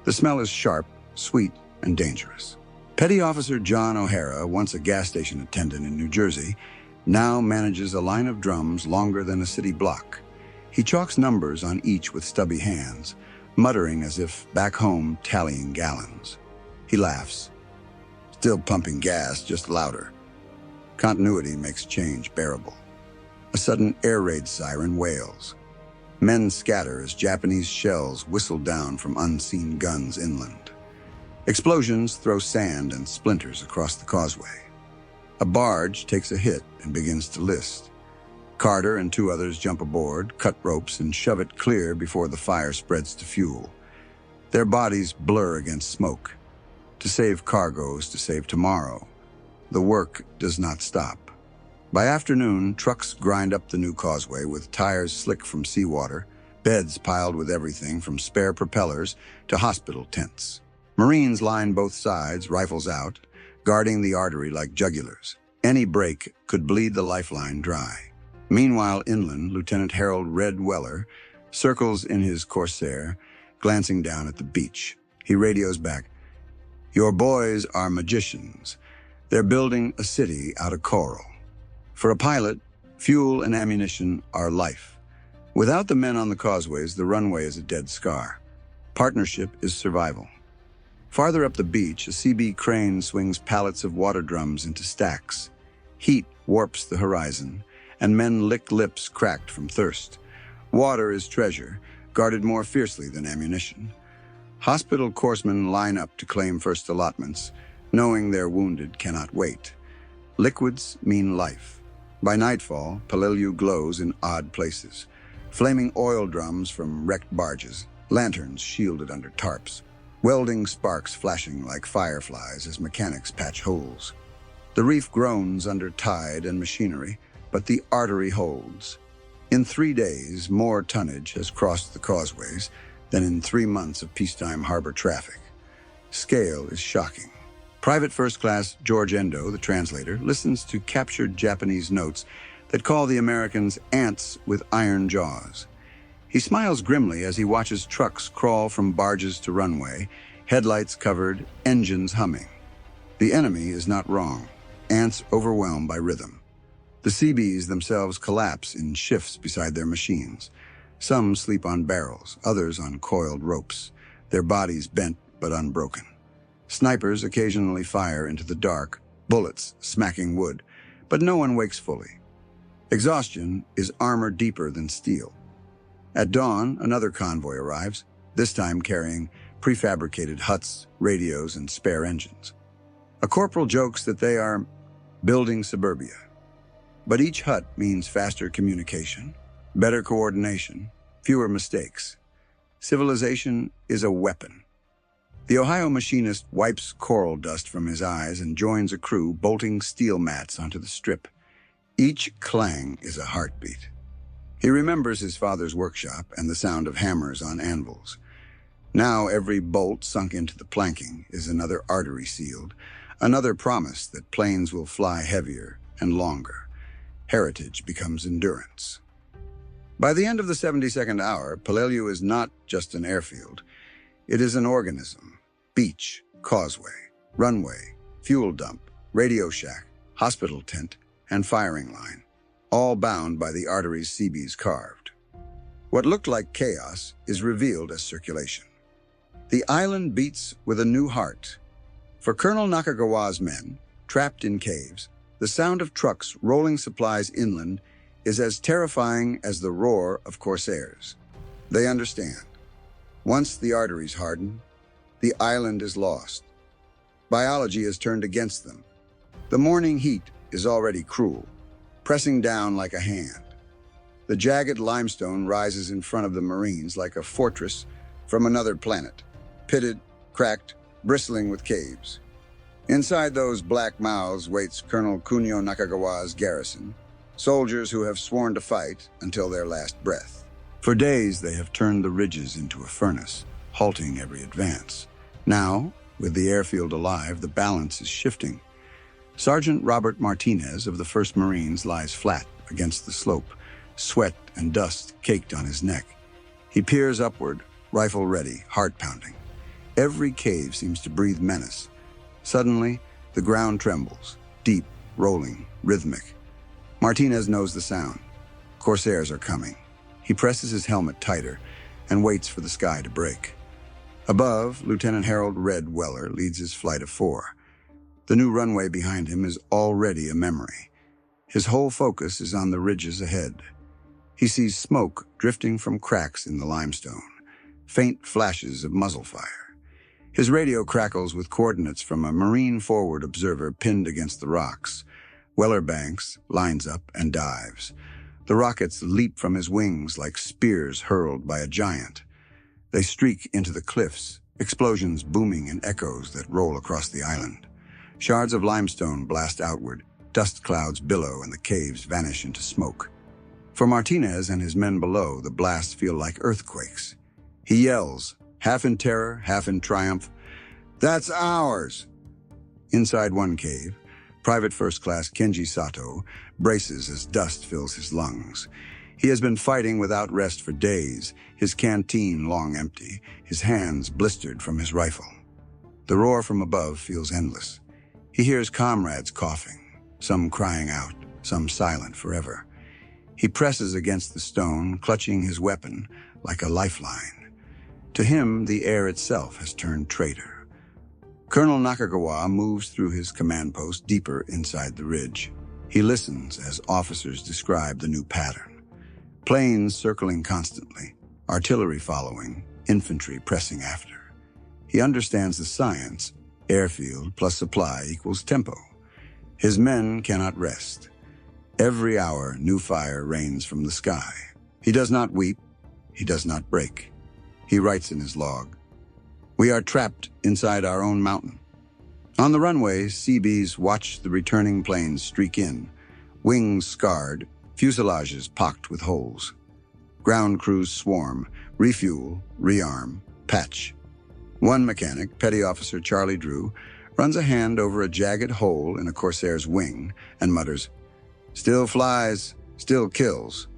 The smell is sharp, sweet, and dangerous. Petty Officer John O'Hara, once a gas station attendant in New Jersey, now manages a line of drums longer than a city block. He chalks numbers on each with stubby hands, muttering as if back home tallying gallons. He laughs. Still pumping gas, just louder. Continuity makes change bearable. A sudden air raid siren wails. Men scatter as Japanese shells whistle down from unseen guns inland. Explosions throw sand and splinters across the causeway. A barge takes a hit and begins to list. Carter and 2 others jump aboard, cut ropes, and shove it clear before the fire spreads to fuel. Their bodies blur against smoke. To save cargo is to save tomorrow. The work does not stop. By afternoon, trucks grind up the new causeway with tires slick from seawater, beds piled with everything from spare propellers to hospital tents. Marines line both sides, rifles out, guarding the artery like jugulars. Any break could bleed the lifeline dry. Meanwhile, inland, Lieutenant Harold Red Weller circles in his Corsair, glancing down at the beach. He radios back, "Your boys are magicians. They're building a city out of coral." For a pilot, fuel and ammunition are life. Without the men on the causeways, the runway is a dead scar. Partnership is survival. Farther up the beach, a CB crane swings pallets of water drums into stacks. Heat warps the horizon, and men lick lips cracked from thirst. Water is treasure, guarded more fiercely than ammunition. Hospital corpsmen line up to claim first allotments, knowing their wounded cannot wait. Liquids mean life. By nightfall, Peleliu glows in odd places. Flaming oil drums from wrecked barges, lanterns shielded under tarps, welding sparks flashing like fireflies as mechanics patch holes. The reef groans under tide and machinery, but the artery holds. In 3 days, more tonnage has crossed the causeways than in 3 months of peacetime harbor traffic. Scale is shocking. Private First Class George Endo, the translator, listens to captured Japanese notes that call the Americans ants with iron jaws. He smiles grimly as he watches trucks crawl from barges to runway, headlights covered, engines humming. The enemy is not wrong. Ants overwhelmed by rhythm. The Seabees themselves collapse in shifts beside their machines. Some sleep on barrels, others on coiled ropes, their bodies bent but unbroken. Snipers occasionally fire into the dark, bullets smacking wood, but no one wakes fully. Exhaustion is armor deeper than steel. At dawn, another convoy arrives, this time carrying prefabricated huts, radios, and spare engines. A corporal jokes that they are building suburbia. But each hut means faster communication, better coordination, fewer mistakes. Civilization is a weapon. The Ohio machinist wipes coral dust from his eyes and joins a crew bolting steel mats onto the strip. Each clang is a heartbeat. He remembers his father's workshop and the sound of hammers on anvils. Now every bolt sunk into the planking is another artery sealed, another promise that planes will fly heavier and longer. Heritage becomes endurance. By the end of the 72nd hour, Peleliu is not just an airfield. It is an organism. Beach, causeway, runway, fuel dump, radio shack, hospital tent, and firing line, all bound by the arteries Seabees carved. What looked like chaos is revealed as circulation. The island beats with a new heart. For Colonel Nakagawa's men, trapped in caves, the sound of trucks rolling supplies inland is as terrifying as the roar of corsairs. They understand. Once the arteries harden, the island is lost. Biology has turned against them. The morning heat is already cruel, pressing down like a hand. The jagged limestone rises in front of the Marines like a fortress from another planet, pitted, cracked, bristling with caves. Inside those black mouths waits Colonel Kunio Nakagawa's garrison, soldiers who have sworn to fight until their last breath. For days they have turned the ridges into a furnace, halting every advance. Now, with the airfield alive, the balance is shifting. Sergeant Robert Martinez of the 1st Marines lies flat against the slope, sweat and dust caked on his neck. He peers upward, rifle ready, heart pounding. Every cave seems to breathe menace. Suddenly, the ground trembles, deep, rolling, rhythmic. Martinez knows the sound. Corsairs are coming. He presses his helmet tighter and waits for the sky to break. Above, Lieutenant Harold Red Weller leads his flight of 4. The new runway behind him is already a memory. His whole focus is on the ridges ahead. He sees smoke drifting from cracks in the limestone, faint flashes of muzzle fire. His radio crackles with coordinates from a Marine forward observer pinned against the rocks. Weller banks, lines up, and dives. The rockets leap from his wings like spears hurled by a giant. They streak into the cliffs, explosions booming in echoes that roll across the island. Shards of limestone blast outward, dust clouds billow, and the caves vanish into smoke. For Martinez and his men below, the blasts feel like earthquakes. He yells, half in terror, half in triumph, "That's ours!" Inside one cave, Private First Class Kenji Sato braces as dust fills his lungs. He has been fighting without rest for days, his canteen long empty, his hands blistered from his rifle. The roar from above feels endless. He hears comrades coughing, some crying out, some silent forever. He presses against the stone, clutching his weapon like a lifeline. To him, the air itself has turned traitor. Colonel Nakagawa moves through his command post deeper inside the ridge. He listens as officers describe the new pattern. Planes circling constantly, artillery following, infantry pressing after. He understands the science. Airfield plus supply equals tempo. His men cannot rest. Every hour, new fire rains from the sky. He does not weep. He does not break. He writes in his log, "We are trapped inside our own mountain." On the runway, Seabees watch the returning planes streak in, wings scarred, fuselages pocked with holes. Ground crews swarm, refuel, rearm, patch. One mechanic, Petty Officer Charlie Drew, runs a hand over a jagged hole in a Corsair's wing and mutters, "Still flies, still kills."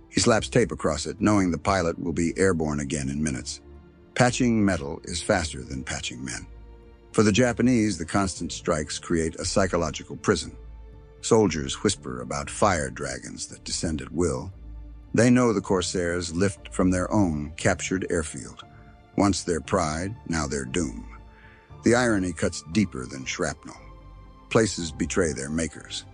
He slaps tape across it, knowing the pilot will be airborne again in minutes. Patching metal is faster than patching men. For the Japanese, the constant strikes create a psychological prison. Soldiers whisper about fire dragons that descend at will. They know the Corsairs lift from their own captured airfield. Once their pride, now their doom. The irony cuts deeper than shrapnel. Places betray their makers.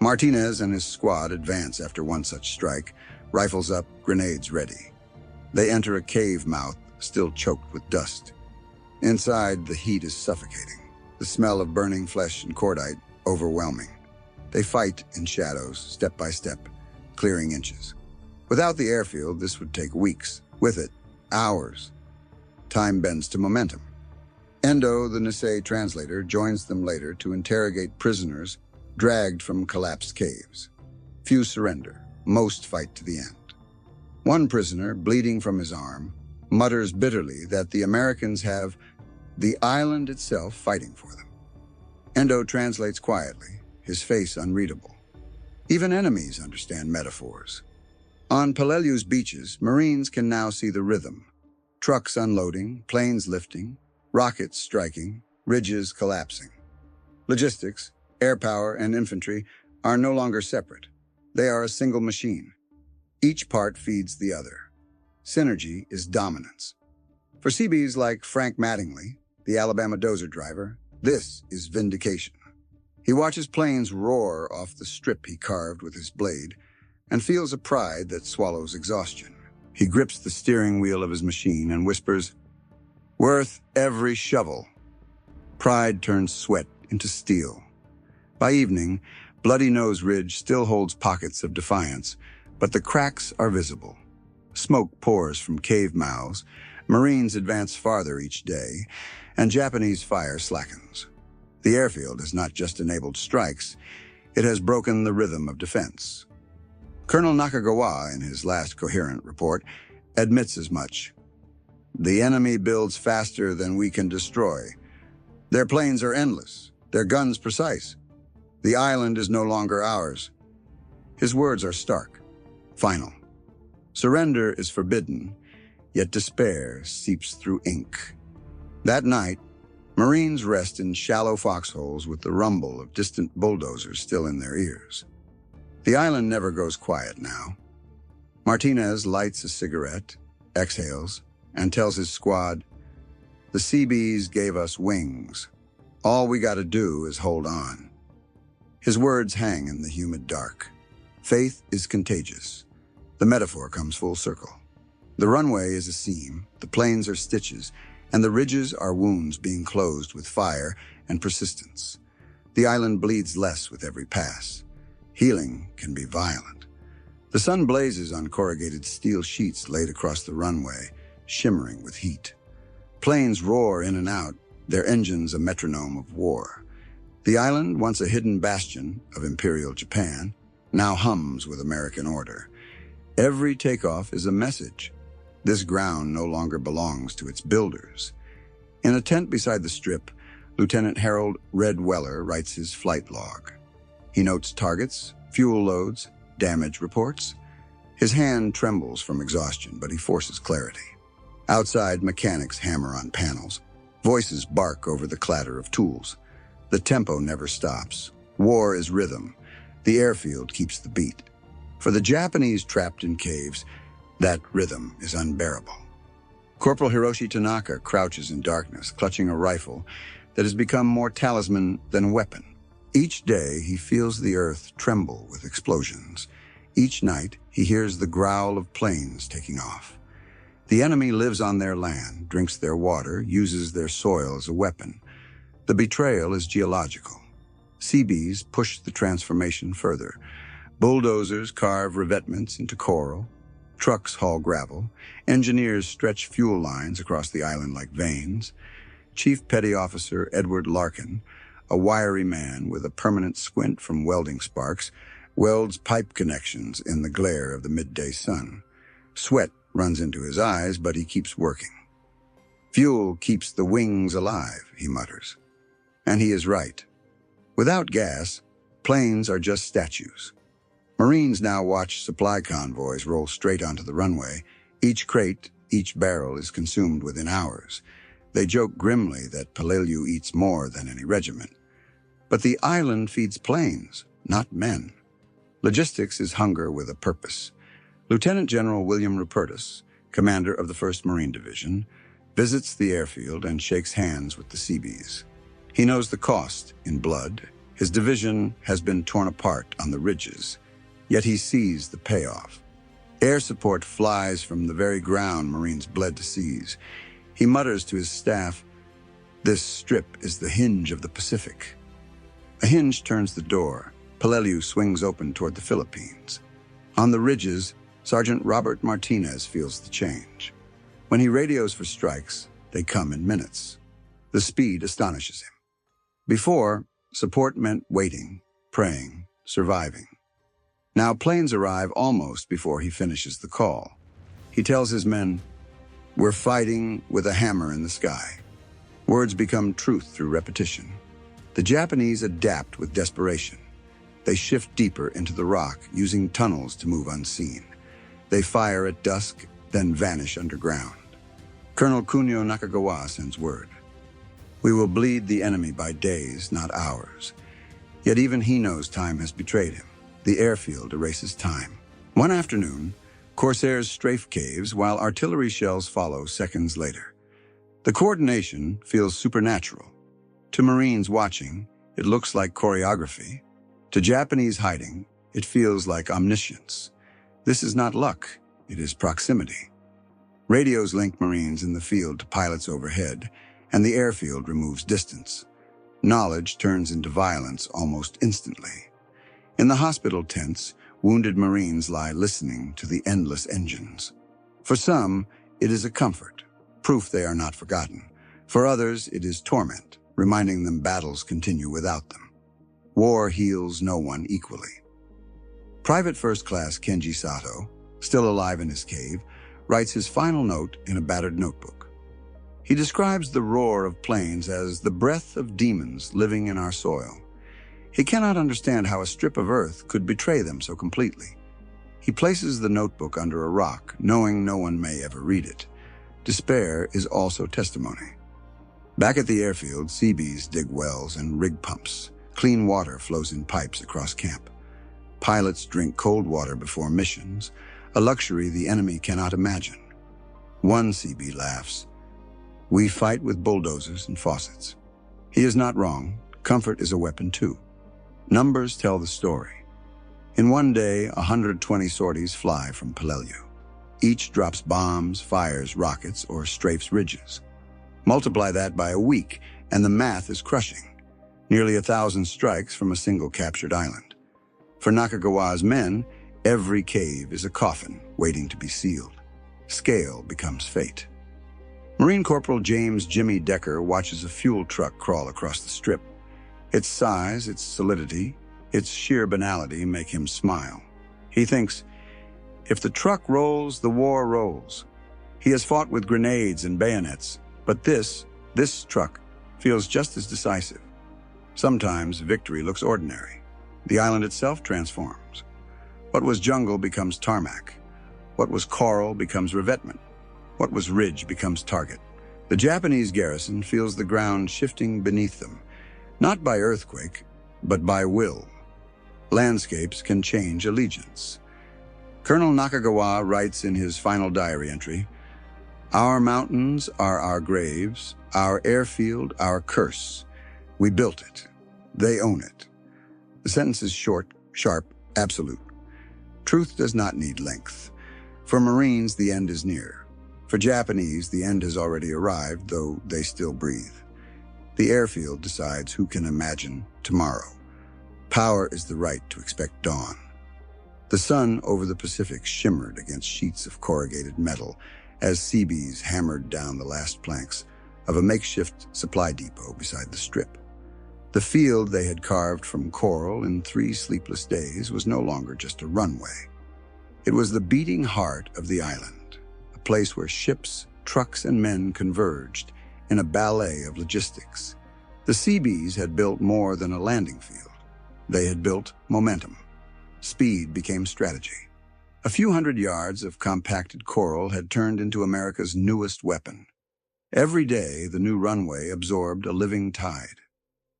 Martinez and his squad advance after one such strike, rifles up, grenades ready. They enter a cave mouth, still choked with dust. Inside, the heat is suffocating. The smell of burning flesh and cordite overwhelming. They fight in shadows, step by step, clearing inches. Without the airfield, this would take weeks. With it, hours. Time bends to momentum. Endo, the Nisei translator, joins them later to interrogate prisoners dragged from collapsed caves. Few surrender. Most fight to the end. One prisoner, bleeding from his arm, mutters bitterly that the Americans have the island itself fighting for them. Endo translates quietly, his face unreadable. Even enemies understand metaphors. On Peleliu's beaches, Marines can now see the rhythm. Trucks unloading, planes lifting, rockets striking, ridges collapsing. Logistics, air power, and infantry are no longer separate. They are a single machine. Each part feeds the other. Synergy is dominance. For Seabees like Frank Mattingly, the Alabama dozer driver, this is vindication. He watches planes roar off the strip he carved with his blade and feels a pride that swallows exhaustion. He grips the steering wheel of his machine and whispers, "Worth every shovel." Pride turns sweat into steel. By evening, Bloody Nose Ridge still holds pockets of defiance, but the cracks are visible. Smoke pours from cave mouths, Marines advance farther each day, and Japanese fire slackens. The airfield has not just enabled strikes, it has broken the rhythm of defense. Colonel Nakagawa, in his last coherent report, admits as much. The enemy builds faster than we can destroy. Their planes are endless, their guns precise. The island is no longer ours. His words are stark, final. Surrender is forbidden, yet despair seeps through ink. That night, Marines rest in shallow foxholes with the rumble of distant bulldozers still in their ears. The island never goes quiet now. Martinez lights a cigarette, exhales, and tells his squad, "The Seabees gave us wings. All we gotta do is hold on." His words hang in the humid dark. Faith is contagious. The metaphor comes full circle. The runway is a seam, the plains are stitches, and the ridges are wounds being closed with fire and persistence. The island bleeds less with every pass. Healing can be violent. The sun blazes on corrugated steel sheets laid across the runway, shimmering with heat. Planes roar in and out, their engines a metronome of war. The island, once a hidden bastion of Imperial Japan, now hums with American order. Every takeoff is a message. This ground no longer belongs to its builders. In a tent beside the strip, Lieutenant Harold Red Weller writes his flight log. He notes targets, fuel loads, damage reports. His hand trembles from exhaustion, but he forces clarity. Outside, mechanics hammer on panels. Voices bark over the clatter of tools. The tempo never stops. War is rhythm. The airfield keeps the beat. For the Japanese trapped in caves, that rhythm is unbearable. Corporal Hiroshi Tanaka crouches in darkness, clutching a rifle that has become more talisman than weapon. Each day, he feels the earth tremble with explosions. Each night, he hears the growl of planes taking off. The enemy lives on their land, drinks their water, uses their soil as a weapon. The betrayal is geological. Seabees push the transformation further. Bulldozers carve revetments into coral. Trucks haul gravel. Engineers stretch fuel lines across the island like veins. Chief Petty Officer Edward Larkin, a wiry man with a permanent squint from welding sparks, welds pipe connections in the glare of the midday sun. Sweat runs into his eyes, but he keeps working. "Fuel keeps the wings alive," he mutters. And he is right. Without gas, planes are just statues. Marines now watch supply convoys roll straight onto the runway. Each crate, each barrel is consumed within hours. They joke grimly that Peleliu eats more than any regiment. But the island feeds planes, not men. Logistics is hunger with a purpose. Lieutenant General William Rupertus, commander of the 1st Marine Division, visits the airfield and shakes hands with the Seabees. He knows the cost in blood. His division has been torn apart on the ridges, yet he sees the payoff. Air support flies from the very ground Marines bled to seize. He mutters to his staff, "This strip is the hinge of the Pacific." A hinge turns the door. Peleliu swings open toward the Philippines. On the ridges, Sergeant Robert Martinez feels the change. When he radios for strikes, they come in minutes. The speed astonishes him. Before, support meant waiting, praying, surviving. Now planes arrive almost before he finishes the call. He tells his men, "We're fighting with a hammer in the sky." Words become truth through repetition. The Japanese adapt with desperation. They shift deeper into the rock, using tunnels to move unseen. They fire at dusk, then vanish underground. Colonel Kunio Nakagawa sends word. "We will bleed the enemy by days, not hours." Yet even he knows time has betrayed him. The airfield erases time. One afternoon, Corsairs strafe caves while artillery shells follow seconds later. The coordination feels supernatural. To Marines watching, it looks like choreography. To Japanese hiding, it feels like omniscience. This is not luck, it is proximity. Radios link Marines in the field to pilots overhead, and the airfield removes distance. Knowledge turns into violence almost instantly. In the hospital tents, wounded Marines lie listening to the endless engines. For some, it is a comfort, proof they are not forgotten. For others, it is torment, reminding them battles continue without them. War heals no one equally. Private First Class Kenji Sato, still alive in his cave, writes his final note in a battered notebook. He describes the roar of planes as the breath of demons living in our soil. He cannot understand how a strip of earth could betray them so completely. He places the notebook under a rock, knowing no one may ever read it. Despair is also testimony. Back at the airfield, Seabees dig wells and rig pumps. Clean water flows in pipes across camp. Pilots drink cold water before missions, a luxury the enemy cannot imagine. One Seabee laughs. "We fight with bulldozers and faucets." He is not wrong. Comfort is a weapon too. Numbers tell the story. In one day, 120 sorties fly from Peleliu. Each drops bombs, fires rockets, or strafes ridges. Multiply that by a week, and the math is crushing. Nearly 1,000 strikes from a single captured island. For Nakagawa's men, every cave is a coffin waiting to be sealed. Scale becomes fate. Marine Corporal James Jimmy Decker watches a fuel truck crawl across the strip. Its size, its solidity, its sheer banality make him smile. He thinks, if the truck rolls, the war rolls. He has fought with grenades and bayonets, but this truck feels just as decisive. Sometimes victory looks ordinary. The island itself transforms. What was jungle becomes tarmac. What was coral becomes revetment. What was ridge becomes target. The Japanese garrison feels the ground shifting beneath them, not by earthquake, but by will. Landscapes can change allegiance. Colonel Nakagawa writes in his final diary entry, "Our mountains are our graves, our airfield our curse. We built it. They own it." The sentence is short, sharp, absolute. Truth does not need length. For Marines, the end is near. For Japanese, the end has already arrived, though they still breathe. The airfield decides who can imagine tomorrow. Power is the right to expect dawn. The sun over the Pacific shimmered against sheets of corrugated metal as Seabees hammered down the last planks of a makeshift supply depot beside the strip. The field they had carved from coral in 3 sleepless days was no longer just a runway. It was the beating heart of the island, a place where ships, trucks, and men converged in a ballet of logistics. The Seabees had built more than a landing field. They had built momentum. Speed became strategy. A few hundred yards of compacted coral had turned into America's newest weapon. Every day, the new runway absorbed a living tide.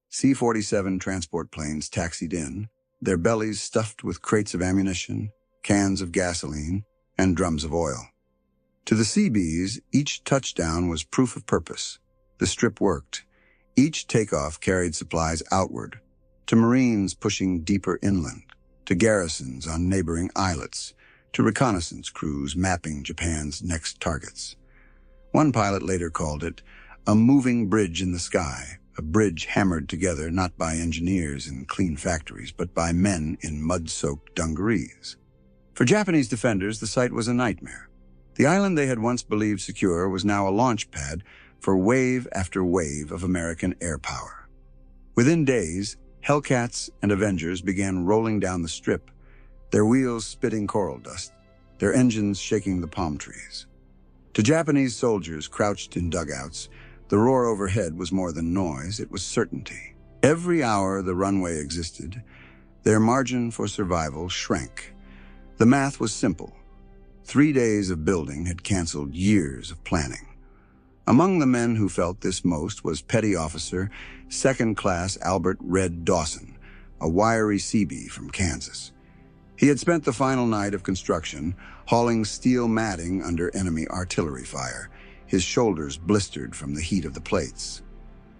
C-47 transport planes taxied in, their bellies stuffed with crates of ammunition, cans of gasoline, and drums of oil. To the Seabees, each touchdown was proof of purpose. The strip worked. Each takeoff carried supplies outward. to Marines pushing deeper inland, to garrisons on neighboring islets, to reconnaissance crews mapping Japan's next targets. One pilot later called it a moving bridge in the sky, a bridge hammered together not by engineers in clean factories, but by men in mud-soaked dungarees. For Japanese defenders, the site was a nightmare. The island they had once believed secure was now a launch pad for wave after wave of American air power. Within days, Hellcats and Avengers began rolling down the strip, their wheels spitting coral dust, their engines shaking the palm trees. To Japanese soldiers crouched in dugouts, the roar overhead was more than noise, it was certainty. Every hour the runway existed, their margin for survival shrank. The math was simple. 3 days of building had canceled years of planning. Among the men who felt this most was Petty Officer, 2nd Class Albert Red Dawson, a wiry Seabee from Kansas. He had spent the final night of construction hauling steel matting under enemy artillery fire, his shoulders blistered from the heat of the plates.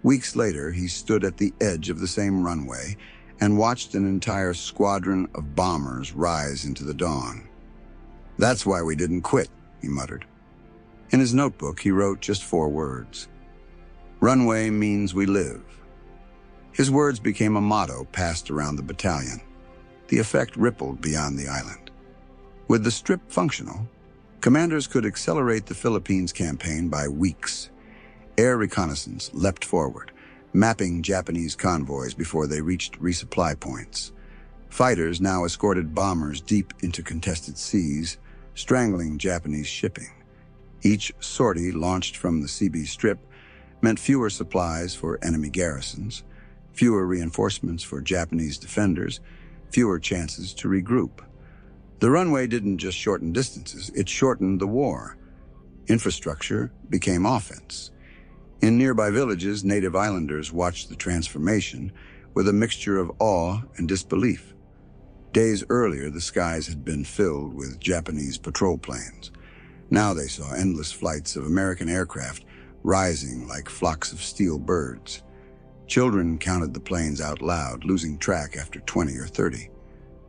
Weeks later, he stood at the edge of the same runway and watched an entire squadron of bombers rise into the dawn. "That's why we didn't quit," he muttered. In his notebook, he wrote just 4 words. "Runway means we live." His words became a motto passed around the battalion. The effect rippled beyond the island. With the strip functional, commanders could accelerate the Philippines campaign by weeks. Air reconnaissance leapt forward, mapping Japanese convoys before they reached resupply points. Fighters now escorted bombers deep into contested seas, strangling Japanese shipping. Each sortie launched from the Seabees Strip meant fewer supplies for enemy garrisons, fewer reinforcements for Japanese defenders, fewer chances to regroup. The runway didn't just shorten distances, it shortened the war. Infrastructure became offense. In nearby villages, native islanders watched the transformation with a mixture of awe and disbelief. Days earlier, the skies had been filled with Japanese patrol planes. Now they saw endless flights of American aircraft rising like flocks of steel birds. Children counted the planes out loud, losing track after 20 or 30.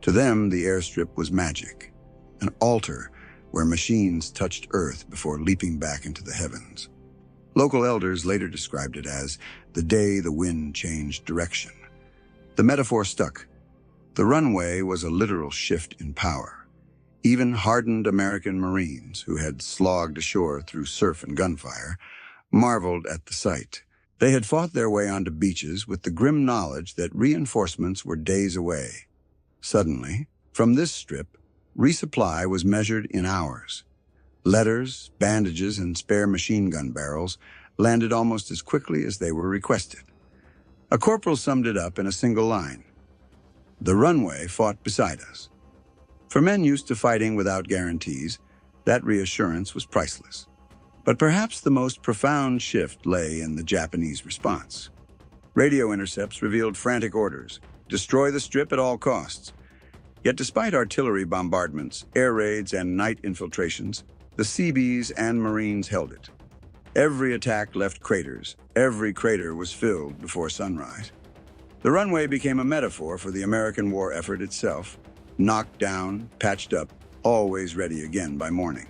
To them, the airstrip was magic, an altar where machines touched Earth before leaping back into the heavens. Local elders later described it as the day the wind changed direction. The metaphor stuck. The runway was a literal shift in power. Even hardened American Marines, who had slogged ashore through surf and gunfire, marveled at the sight. They had fought their way onto beaches with the grim knowledge that reinforcements were days away. Suddenly, from this strip, resupply was measured in hours. Letters, bandages, and spare machine gun barrels landed almost as quickly as they were requested. A corporal summed it up in a single line: "The runway fought beside us." For men used to fighting without guarantees, that reassurance was priceless. But perhaps the most profound shift lay in the Japanese response. Radio intercepts revealed frantic orders: destroy the strip at all costs. Yet despite artillery bombardments, air raids, and night infiltrations, the Seabees and Marines held it. Every attack left craters. Every crater was filled before sunrise. The runway became a metaphor for the American war effort itself. Knocked down, patched up, always ready again by morning.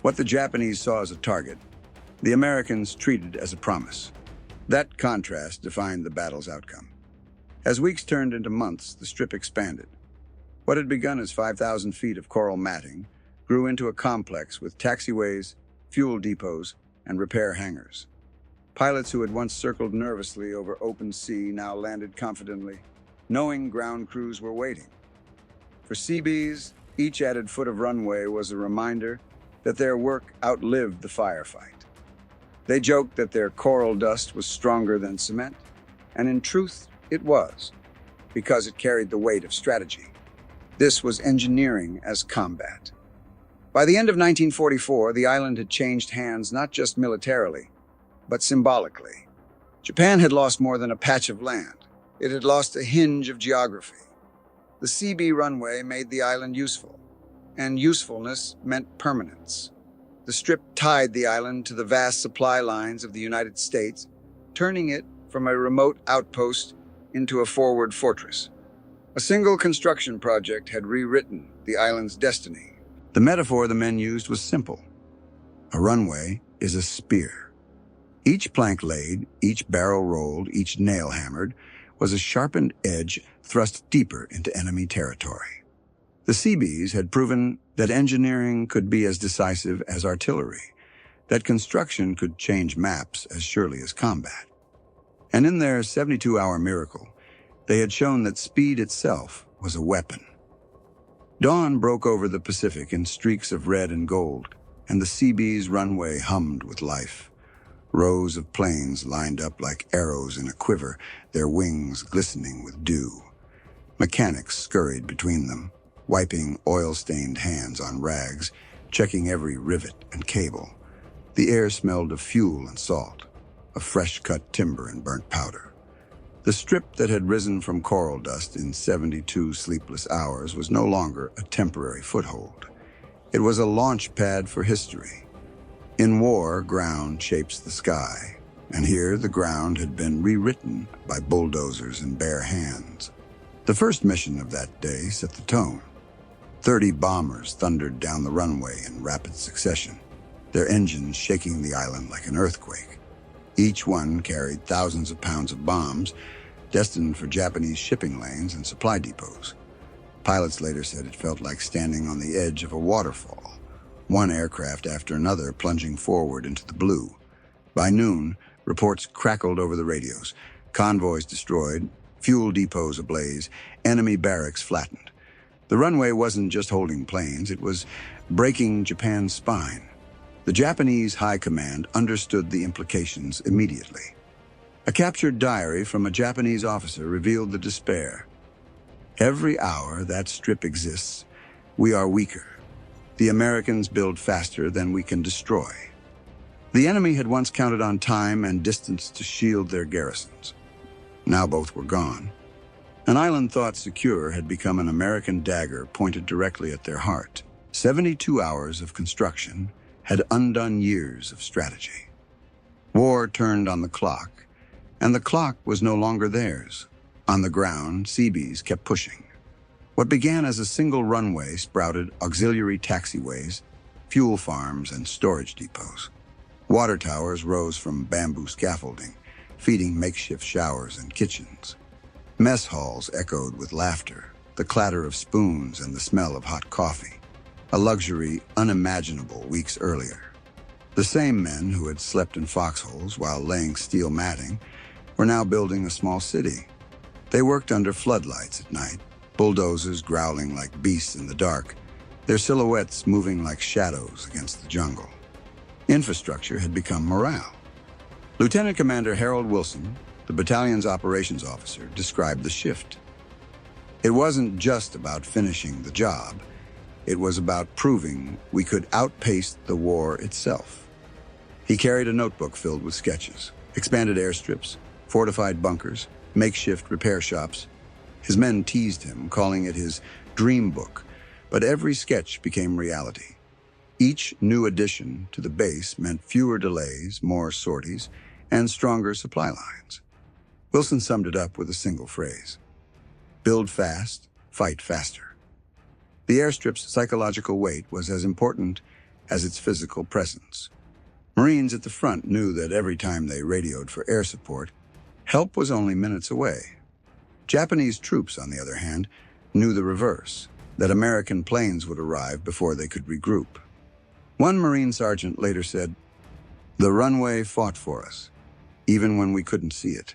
What the Japanese saw as a target, the Americans treated as a promise. That contrast defined the battle's outcome. As weeks turned into months, the strip expanded. What had begun as 5,000 feet of coral matting grew into a complex with taxiways, fuel depots, and repair hangars. Pilots who had once circled nervously over open sea now landed confidently, knowing ground crews were waiting. For Seabees, each added foot of runway was a reminder that their work outlived the firefight. They joked that their coral dust was stronger than cement, and in truth, it was, because it carried the weight of strategy. This was engineering as combat. By the end of 1944, the island had changed hands not just militarily, but symbolically. Japan had lost more than a patch of land. It had lost a hinge of geography. The Seabee runway made the island useful, and usefulness meant permanence. The strip tied the island to the vast supply lines of the United States, turning it from a remote outpost into a forward fortress. A single construction project had rewritten the island's destiny. The metaphor the men used was simple. A runway is a spear. Each plank laid, each barrel rolled, each nail hammered, was a sharpened edge thrust deeper into enemy territory. The Seabees had proven that engineering could be as decisive as artillery, that construction could change maps as surely as combat. And in their 72-hour miracle, they had shown that speed itself was a weapon. Dawn broke over the Pacific in streaks of red and gold, and the Seabees runway hummed with life. Rows of planes lined up like arrows in a quiver, their wings glistening with dew. Mechanics scurried between them, wiping oil-stained hands on rags, checking every rivet and cable. The air smelled of fuel and salt, of fresh-cut timber and burnt powder. The strip that had risen from coral dust in 72 sleepless hours was no longer a temporary foothold. It was a launch pad for history. In war, ground shapes the sky, and here the ground had been rewritten by bulldozers and bare hands. The first mission of that day set the tone. 30 bombers thundered down the runway in rapid succession, their engines shaking the island like an earthquake. Each one carried thousands of pounds of bombs, destined for Japanese shipping lanes and supply depots. Pilots later said it felt like standing on the edge of a waterfall, one aircraft after another plunging forward into the blue. By noon, reports crackled over the radios, convoys destroyed, fuel depots ablaze, enemy barracks flattened. The runway wasn't just holding planes, it was breaking Japan's spine. The Japanese high command understood the implications immediately. A captured diary from a Japanese officer revealed the despair. Every hour that strip exists, we are weaker. The Americans build faster than we can destroy. The enemy had once counted on time and distance to shield their garrisons. Now both were gone. An island thought secure had become an American dagger pointed directly at their heart. 72 hours of construction had undone years of strategy. War turned on the clock, and the clock was no longer theirs. On the ground, Seabees kept pushing. What began as a single runway sprouted auxiliary taxiways, fuel farms, and storage depots. Water towers rose from bamboo scaffolding, feeding makeshift showers and kitchens. Mess halls echoed with laughter, the clatter of spoons and the smell of hot coffee, a luxury unimaginable weeks earlier. The same men who had slept in foxholes while laying steel matting were now building a small city. They worked under floodlights at night, bulldozers growling like beasts in the dark, their silhouettes moving like shadows against the jungle. Infrastructure had become morale. Lieutenant Commander Harold Wilson, the battalion's operations officer, described the shift. It wasn't just about finishing the job. It was about proving we could outpace the war itself. He carried a notebook filled with sketches, expanded airstrips, fortified bunkers, makeshift repair shops. His men teased him, calling it his dream book, but every sketch became reality. Each new addition to the base meant fewer delays, more sorties, and stronger supply lines. Wilson summed it up with a single phrase: build fast, fight faster. The airstrip's psychological weight was as important as its physical presence. Marines at the front knew that every time they radioed for air support, help was only minutes away. Japanese troops, on the other hand, knew the reverse, that American planes would arrive before they could regroup. One Marine sergeant later said, "The runway fought for us, even when we couldn't see it."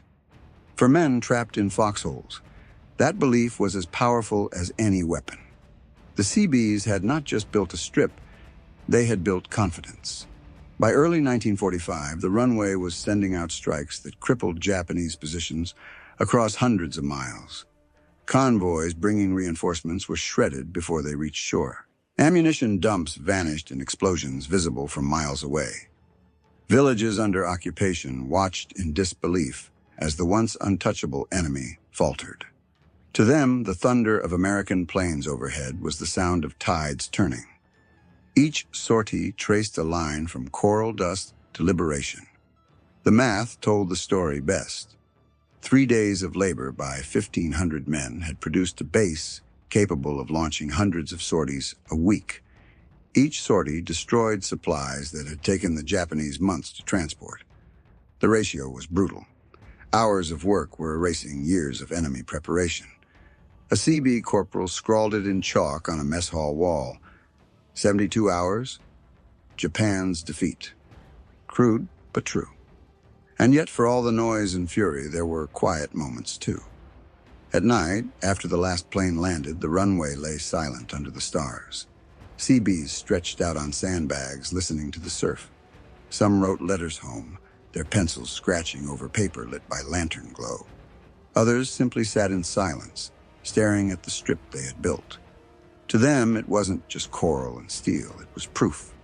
For men trapped in foxholes, that belief was as powerful as any weapon. The Seabees had not just built a strip, they had built confidence. By early 1945, the runway was sending out strikes that crippled Japanese positions across hundreds of miles. Convoys bringing reinforcements were shredded before they reached shore. Ammunition dumps vanished in explosions visible from miles away. Villages under occupation watched in disbelief as the once untouchable enemy faltered. To them, the thunder of American planes overhead was the sound of tides turning. Each sortie traced a line from coral dust to liberation. The math told the story best. 3 days of labor by 1,500 men had produced a base capable of launching hundreds of sorties a week. Each sortie destroyed supplies that had taken the Japanese months to transport. The ratio was brutal. Hours of work were erasing years of enemy preparation. A Seabee corporal scrawled it in chalk on a mess hall wall. 72 hours, Japan's defeat. Crude, but true. And yet, for all the noise and fury, there were quiet moments, too. At night, after the last plane landed, the runway lay silent under the stars. Seabees stretched out on sandbags, listening to the surf. Some wrote letters home, their pencils scratching over paper lit by lantern glow. Others simply sat in silence, staring at the strip they had built. To them, it wasn't just coral and steel, it was proof.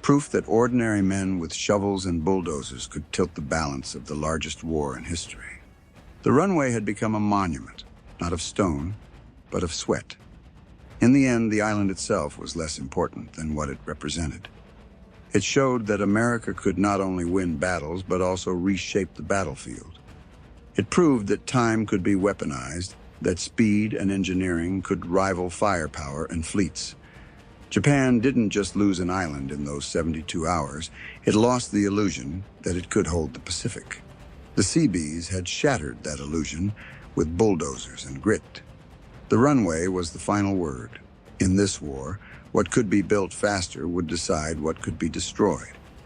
Proof that ordinary men with shovels and bulldozers could tilt the balance of the largest war in history. The runway had become a monument, not of stone, but of sweat. In the end, the island itself was less important than what it represented. It showed that America could not only win battles, but also reshape the battlefield. It proved that time could be weaponized, that speed and engineering could rival firepower and fleets. Japan didn't just lose an island in those 72 hours, it lost the illusion that it could hold the Pacific. The Seabees had shattered that illusion with bulldozers and grit. The runway was the final word. In this war, what could be built faster would decide what could be destroyed.